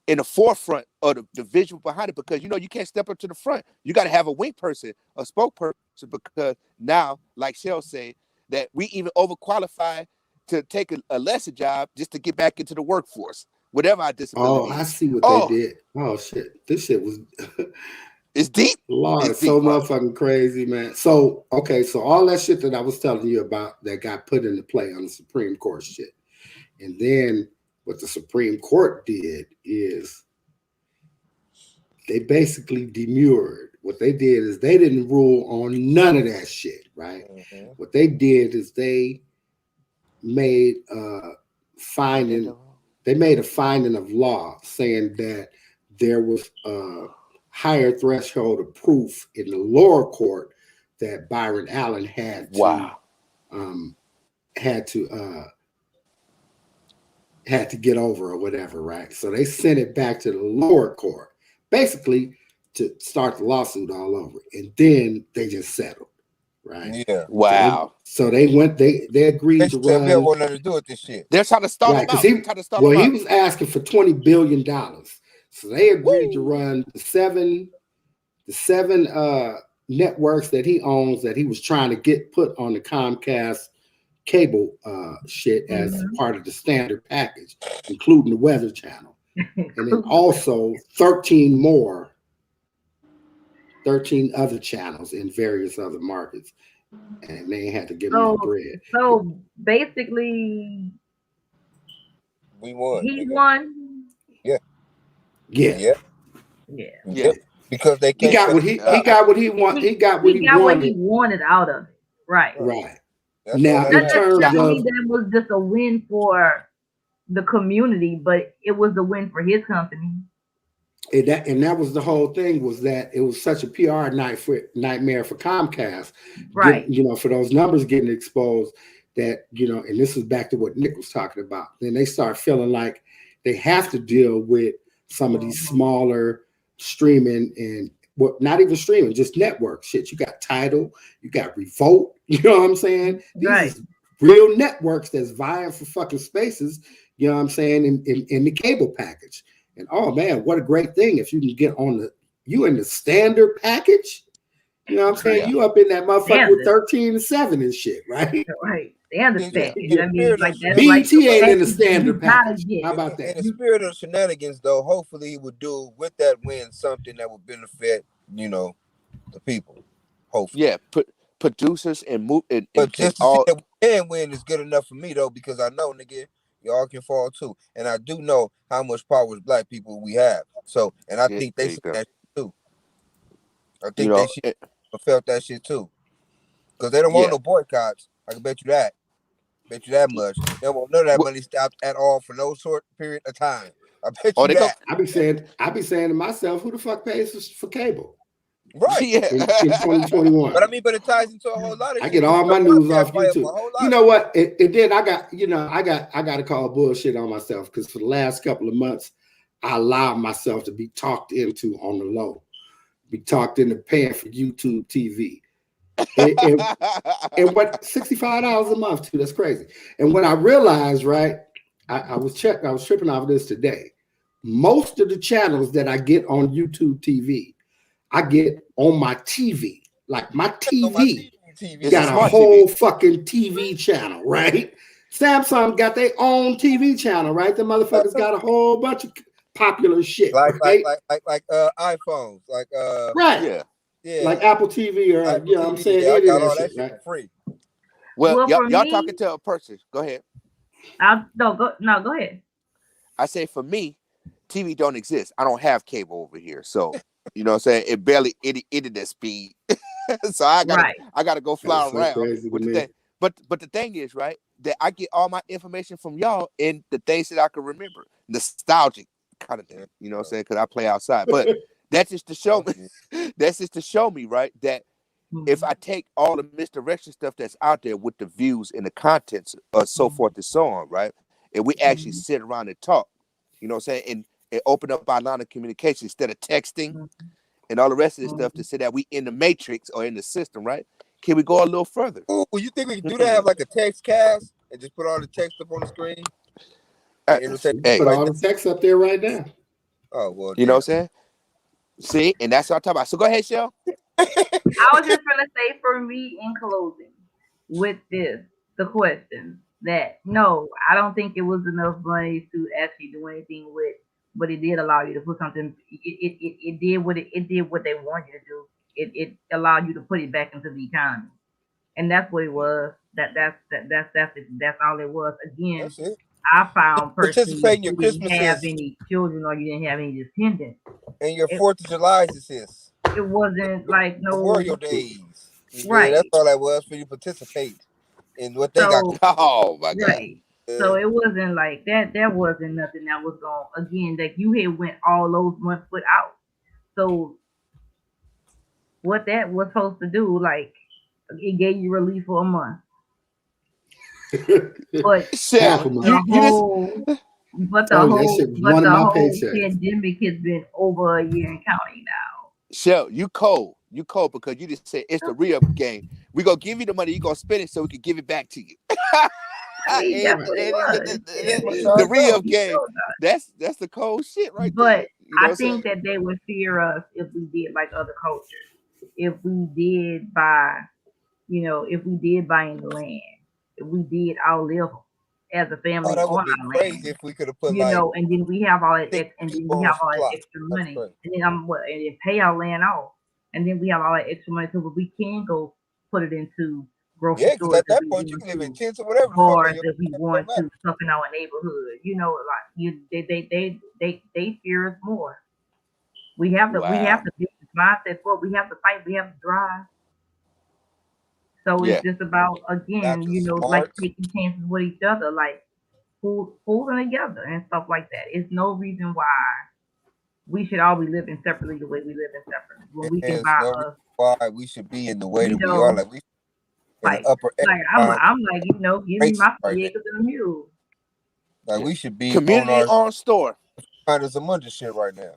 Speaker 4: in the forefront of the visual behind it, because you know you can't step up to the front. You got to have a wing person, a spokesperson, because now, like Shell said, that we even overqualify to take a lesser job just to get back into the workforce, whatever our disability
Speaker 2: I
Speaker 4: is.
Speaker 2: see what they did. Oh shit, this shit was
Speaker 4: it's deep.
Speaker 2: Lord, it's so motherfucking crazy, man. So okay, so all that shit that I was telling you about that got put into play on the Supreme Court shit, and then what the Supreme Court did is they basically demurred. What they did is they didn't rule on none of that shit, right? Mm-hmm. What they did is they made a finding. They made a finding of law saying that there was a higher threshold of proof in the lower court that Byron Allen had to get over or whatever, right? So they sent it back to the lower court, basically to start the lawsuit all over, and then they just settled, right?
Speaker 4: Yeah. Wow.
Speaker 2: So they went. They agreed to run.
Speaker 3: They want nothing to do with this shit.
Speaker 4: They're trying to stall him out.
Speaker 2: He was asking for $20 billion, so they agreed to run the seven networks that he owns that he was trying to get put on the Comcast cable shit as part of the standard package, including the Weather Channel, and then also 13 other channels in various other markets, and they had to give him the bread.
Speaker 1: So basically,
Speaker 3: we won.
Speaker 1: He won.
Speaker 2: Yeah.
Speaker 3: Because they
Speaker 2: he got what he wanted. He got what he
Speaker 1: wanted out of it. Right.
Speaker 2: That's now, in terms of
Speaker 1: that was just a win for the community, but it was a win for his company.
Speaker 2: And that was the whole thing, was that it was such a PR nightmare for Comcast,
Speaker 1: right?
Speaker 2: For those numbers getting exposed, that and this is back to what Nick was talking about. Then they start feeling like they have to deal with some of these smaller streaming and not even streaming, just network shit. You got Tidal, you got Revolt. You know what I'm saying? These real networks that's vying for fucking spaces. You know what I'm saying? In the cable package. And oh man, what a great thing if you can get on in the standard package. You know what I'm saying? Yeah. You up in that motherfucker with 13-7 and shit, right?
Speaker 1: Right. Standard package. I mean, like that's
Speaker 2: BT ain't in the standard package. How about that?
Speaker 3: In the spirit of shenanigans, though, hopefully he would do with that win something that would benefit, the people. Hopefully.
Speaker 4: Yeah, put producers and
Speaker 3: But just to see
Speaker 4: all.
Speaker 3: that we can win is good enough for me though, because I know, nigga, y'all can fall too, and I do know how much power as black people we have. So, and I think they
Speaker 4: There you
Speaker 3: see
Speaker 4: go.
Speaker 3: that shit too. I
Speaker 4: You
Speaker 3: think
Speaker 4: know,
Speaker 3: they should have felt that shit too, because they don't want
Speaker 4: yeah.
Speaker 3: no boycotts. I can bet you that. Bet you that much. They don't want none of that
Speaker 4: What?
Speaker 3: money stopped at all for no short period of time. I bet
Speaker 4: Oh,
Speaker 3: you
Speaker 4: they go.
Speaker 3: that.
Speaker 2: I be saying to myself, who the fuck pays for cable
Speaker 3: Right.
Speaker 4: Yeah.
Speaker 2: in
Speaker 3: But I
Speaker 2: 2021?
Speaker 3: mean, but it ties into a whole lot of
Speaker 2: I
Speaker 3: shit.
Speaker 2: get
Speaker 3: Because
Speaker 2: all
Speaker 3: you know,
Speaker 2: my news
Speaker 3: podcasts
Speaker 2: off
Speaker 3: buy up a
Speaker 2: YouTube.
Speaker 3: whole
Speaker 2: You
Speaker 3: lot
Speaker 2: know
Speaker 3: of
Speaker 2: what? It did. I got to call bullshit on myself because for the last couple of months, I allowed myself to be talked into on the low, be talked into paying for YouTube TV. And what $65 a month too? That's crazy. And when I realized, right, I was tripping off this today. Most of the channels that I get on YouTube TV, I get on my TV. Like my
Speaker 3: on my
Speaker 2: TV
Speaker 3: TV.
Speaker 4: It's a
Speaker 2: got a
Speaker 4: smart
Speaker 2: whole
Speaker 4: TV.
Speaker 2: fucking TV channel, right? Samsung got their own TV channel, right? The motherfuckers got a whole bunch of popular shit,
Speaker 3: like
Speaker 2: right?
Speaker 3: iPhones,
Speaker 2: Right.
Speaker 4: Yeah.
Speaker 3: yeah,
Speaker 2: Like Apple TV or
Speaker 3: Apple
Speaker 2: you know what I'm
Speaker 3: TV.
Speaker 2: saying,
Speaker 3: Yeah, I
Speaker 2: any of
Speaker 3: got
Speaker 2: that
Speaker 3: all
Speaker 2: shit,
Speaker 3: that shit
Speaker 2: right?
Speaker 3: for free.
Speaker 4: Well,
Speaker 1: Well, for
Speaker 4: y'all
Speaker 1: me,
Speaker 4: talking to a person. Go ahead.
Speaker 1: go ahead.
Speaker 4: I say for me, TV don't exist. I don't have cable over here, so you know what I'm saying. It barely internet speed, so I
Speaker 1: Right.
Speaker 4: gotta go fly
Speaker 2: That's so
Speaker 4: around
Speaker 2: crazy to
Speaker 4: with the
Speaker 2: me.
Speaker 4: thing. But the thing is, right, that I get all my information from y'all and the things that I can remember, nostalgic kind of thing. You know what I'm saying? Because I play outside, but that's just to show me. That's just to show me, right, that if I take all the misdirection stuff that's out there with the views and the contents, so forth and so on, right, and we actually sit around and talk, you know what I'm saying, and open up our line of communication instead of texting and all the rest of this stuff to say that we in the matrix or in the system, right? Can we go a little further?
Speaker 3: Oh, you think we can do that? Have like a text cast and just put all the text up on the screen? And it'll take
Speaker 4: Hey,
Speaker 2: Put
Speaker 3: right
Speaker 2: all
Speaker 3: now.
Speaker 2: the text up there right now.
Speaker 3: Oh well,
Speaker 4: you know what I'm saying? See, and that's what I'm talking about. So go ahead, Shell.
Speaker 1: I was just gonna say for me in closing with the question that no, I don't think it was enough money to actually do anything with, but it did allow you to put something. It did what it did what they wanted you to do. It allowed you to put it back into the economy, and that's what it was. That's all it was. Again,
Speaker 3: That's it.
Speaker 1: I found personally
Speaker 3: Participate
Speaker 1: if
Speaker 3: in your
Speaker 1: you didn't have
Speaker 3: Christmases
Speaker 1: any children or you didn't have any dependents,
Speaker 3: and your
Speaker 1: it,
Speaker 3: 4th of July is
Speaker 1: it wasn't like
Speaker 3: Memorial
Speaker 1: no
Speaker 3: Days. Yeah, that's
Speaker 1: right.
Speaker 3: all that was for you to participate in what they got
Speaker 1: So
Speaker 3: going.
Speaker 4: Oh my God.
Speaker 1: right. So it wasn't like that. There wasn't nothing that was going again. Like you had went all those months without. So what that was supposed to do, like it gave you relief for a month, but
Speaker 4: Shell,
Speaker 2: Half a month.
Speaker 1: the
Speaker 4: you just
Speaker 1: whole, but the
Speaker 2: Told you that
Speaker 1: whole,
Speaker 2: shit was one of my paychecks.
Speaker 1: pandemic has been over a year and counting now.
Speaker 4: Shell, you cold. You cold because you just said it's the re-up game. We gonna give you the money, you gonna spend it so we can give it back to you.
Speaker 1: See, that's what it was.
Speaker 4: The re-up game. That's the cold shit right
Speaker 1: But
Speaker 4: there. You know
Speaker 1: I
Speaker 4: what I'm saying?
Speaker 1: think that they would fear us if we did like other cultures. If we did buy, if we did buy in the land, if we did outlive them as a
Speaker 3: Oh,
Speaker 1: family
Speaker 3: that
Speaker 1: on
Speaker 3: would be
Speaker 1: our
Speaker 3: crazy
Speaker 1: land,
Speaker 3: if we could have put like
Speaker 1: and then we have all that,
Speaker 3: 50
Speaker 1: and then
Speaker 3: people
Speaker 1: we
Speaker 3: on
Speaker 1: have all that
Speaker 3: supply.
Speaker 1: extra
Speaker 3: That's
Speaker 1: money,
Speaker 3: crazy.
Speaker 1: and then pay our land off, and then we have all that extra money so we can go put it into grocery
Speaker 3: Yeah, because
Speaker 1: stores
Speaker 3: at
Speaker 1: if
Speaker 3: that
Speaker 1: we
Speaker 3: point you
Speaker 1: want
Speaker 3: can live in
Speaker 1: to,
Speaker 3: tents or whatever the fuck on
Speaker 1: or
Speaker 3: your
Speaker 1: if we
Speaker 3: it
Speaker 1: want
Speaker 3: don't
Speaker 1: to
Speaker 3: matter.
Speaker 1: stuff in our neighborhood. Like they fear us more. We have to
Speaker 4: Wow.
Speaker 1: be mindset for it. We have to fight. We have to drive. So
Speaker 4: Yeah.
Speaker 1: it's just about
Speaker 3: Got
Speaker 1: again,
Speaker 3: the
Speaker 1: like
Speaker 3: smarts.
Speaker 1: taking chances with each other, like pulling together and stuff like that. It's no reason why we should all be living separately the way we live in separately. When we can
Speaker 3: There's
Speaker 1: buy
Speaker 3: no reason
Speaker 1: us,
Speaker 3: why we should be in the way
Speaker 1: you
Speaker 3: that we are.
Speaker 1: know,
Speaker 3: Like we in the
Speaker 1: like
Speaker 3: upper echelon
Speaker 1: I'm like, give me
Speaker 3: races
Speaker 1: my
Speaker 3: right
Speaker 1: 40
Speaker 3: now.
Speaker 1: acres and a mule.
Speaker 3: Like
Speaker 4: Yeah.
Speaker 3: we should be on
Speaker 4: Community
Speaker 3: our
Speaker 4: owned store.
Speaker 3: kind of some other shit right now.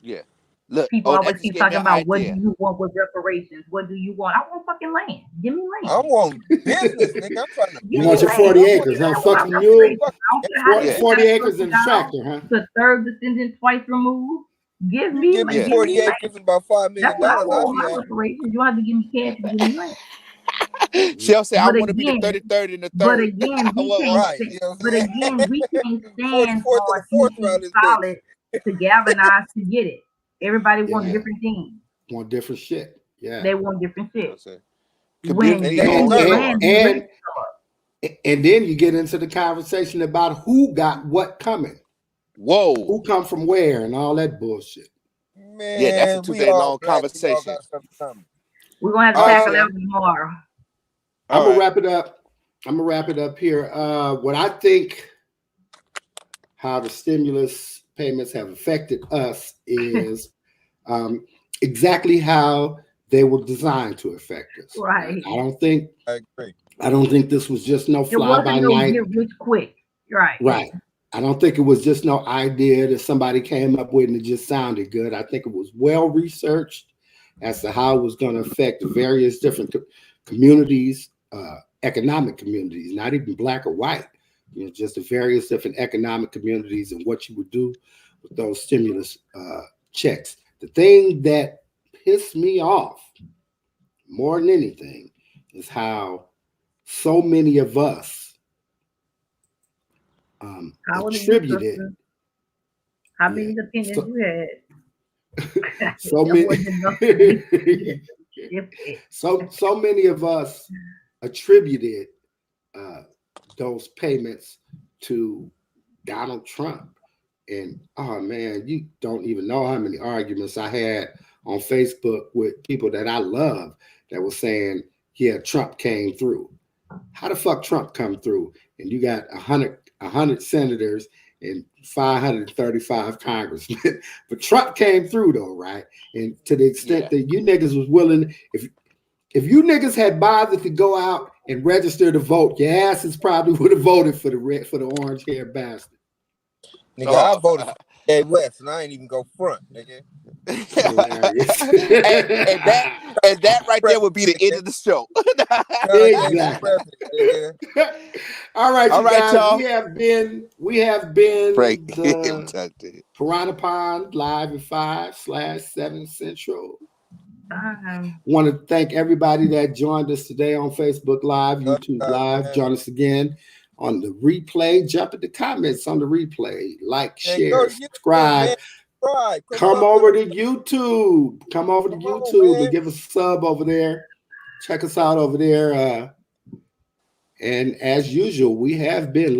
Speaker 4: Yeah. Look,
Speaker 1: People
Speaker 4: that
Speaker 1: always
Speaker 4: just
Speaker 1: keep
Speaker 4: gave me
Speaker 1: talking
Speaker 4: an
Speaker 1: about what do
Speaker 4: idea.
Speaker 1: you want with reparations? What do you want? I want fucking land. Give me
Speaker 3: I
Speaker 1: land.
Speaker 3: want business, nigga. I'm trying to
Speaker 2: You
Speaker 1: Give me
Speaker 2: want
Speaker 3: build.
Speaker 2: your
Speaker 1: land.
Speaker 2: 40
Speaker 3: I want
Speaker 2: acres,
Speaker 3: to
Speaker 2: huh?
Speaker 1: I
Speaker 3: build.
Speaker 1: want
Speaker 2: Fuck
Speaker 1: my
Speaker 2: some mule,
Speaker 1: reparations. I don't care how they
Speaker 3: Yeah.
Speaker 2: 40
Speaker 1: got it
Speaker 2: acres
Speaker 1: broken
Speaker 2: and a
Speaker 1: down.
Speaker 2: tractor, huh?
Speaker 1: The third descendant twice removed. Give
Speaker 3: You
Speaker 1: me
Speaker 3: give me
Speaker 1: land.
Speaker 4: Yeah.
Speaker 1: Give
Speaker 3: 40
Speaker 1: me land.
Speaker 3: acres and about $5
Speaker 1: That's
Speaker 3: million,
Speaker 1: what I
Speaker 3: I'll
Speaker 1: want
Speaker 3: be
Speaker 1: my
Speaker 3: happy.
Speaker 1: reparations. You don't have to give me cash and give me land.
Speaker 4: Shell said, I
Speaker 1: But
Speaker 4: want to be the
Speaker 1: again,
Speaker 4: 33rd and the third.
Speaker 1: we
Speaker 4: Well,
Speaker 1: can't.
Speaker 3: Right. You know what
Speaker 1: But
Speaker 3: I'm
Speaker 1: again, we can't
Speaker 3: saying?
Speaker 1: stand
Speaker 3: 44th and
Speaker 1: on
Speaker 3: the 4th
Speaker 1: anything
Speaker 3: round is bitch.
Speaker 1: solid to galvanize to get it. Everybody wants
Speaker 2: Yeah.
Speaker 1: different things.
Speaker 2: Want different shit. Yeah.
Speaker 1: They want different
Speaker 4: you know what I'm
Speaker 1: shit.
Speaker 4: saying?
Speaker 1: when
Speaker 4: Community
Speaker 3: And
Speaker 4: owned
Speaker 1: land
Speaker 4: stores.
Speaker 1: rates come up.
Speaker 2: And then you get into the conversation about who got what coming,
Speaker 4: Whoa.
Speaker 2: who come from where, and all that bullshit.
Speaker 3: man,
Speaker 4: Yeah, that's a
Speaker 3: we
Speaker 4: 2-day
Speaker 3: all
Speaker 4: long
Speaker 3: black. We all
Speaker 4: conversation.
Speaker 3: got something coming.
Speaker 1: We're gonna have to
Speaker 2: All right,
Speaker 1: tackle
Speaker 4: sir.
Speaker 1: that one tomorrow.
Speaker 2: I'm
Speaker 4: All
Speaker 2: gonna
Speaker 4: right.
Speaker 2: wrap it up. I'm gonna wrap it up here. What I think how the stimulus payments have affected us is exactly how they were designed to affect us.
Speaker 1: Right.
Speaker 2: I don't think
Speaker 3: I agree.
Speaker 2: this was just no
Speaker 1: It
Speaker 2: fly by
Speaker 1: wasn't no
Speaker 2: night.
Speaker 1: get rich quick. Right.
Speaker 2: Right. I don't think it was just no idea that somebody came up with and it just sounded good. I think it was well researched as to how it was going to affect various different communities, economic communities, not even black or white, just the various different economic communities and what you would do with those stimulus checks. The thing that pissed me off more than anything is how so many of us
Speaker 1: How old are you,
Speaker 2: attributed
Speaker 1: sister? How many opinions you had?
Speaker 2: so
Speaker 1: That
Speaker 2: many
Speaker 1: wasn't enough for me.
Speaker 2: so many of us attributed those payments to Donald Trump. And oh man, you don't even know how many arguments I had on Facebook with people that I love that was saying, yeah, Trump came through. How the fuck Trump come through? And you got 100 senators and 535 congressmen. But Trump came through though, right? And to the extent that you niggas was willing, if you niggas had bothered to go out and register to vote, your asses probably would have voted for the orange haired bastard.
Speaker 3: Nigga, I voted for Jay West and I ain't even go front, nigga.
Speaker 2: Hilarious.
Speaker 4: and that right there would be the end of the show.
Speaker 2: Exactly. All right, you guys.
Speaker 4: Y'all.
Speaker 2: We have been
Speaker 4: Break.
Speaker 2: the Piranha Pond live at 5/7 Central. Want to thank everybody that joined us today on Facebook Live, YouTube Live. Join us again on the replay. Jump in the comments on the replay. Like, share, subscribe. Come over to YouTube. Come over to YouTube and give us a sub over there. Check us out over there. And as usual, we have been live.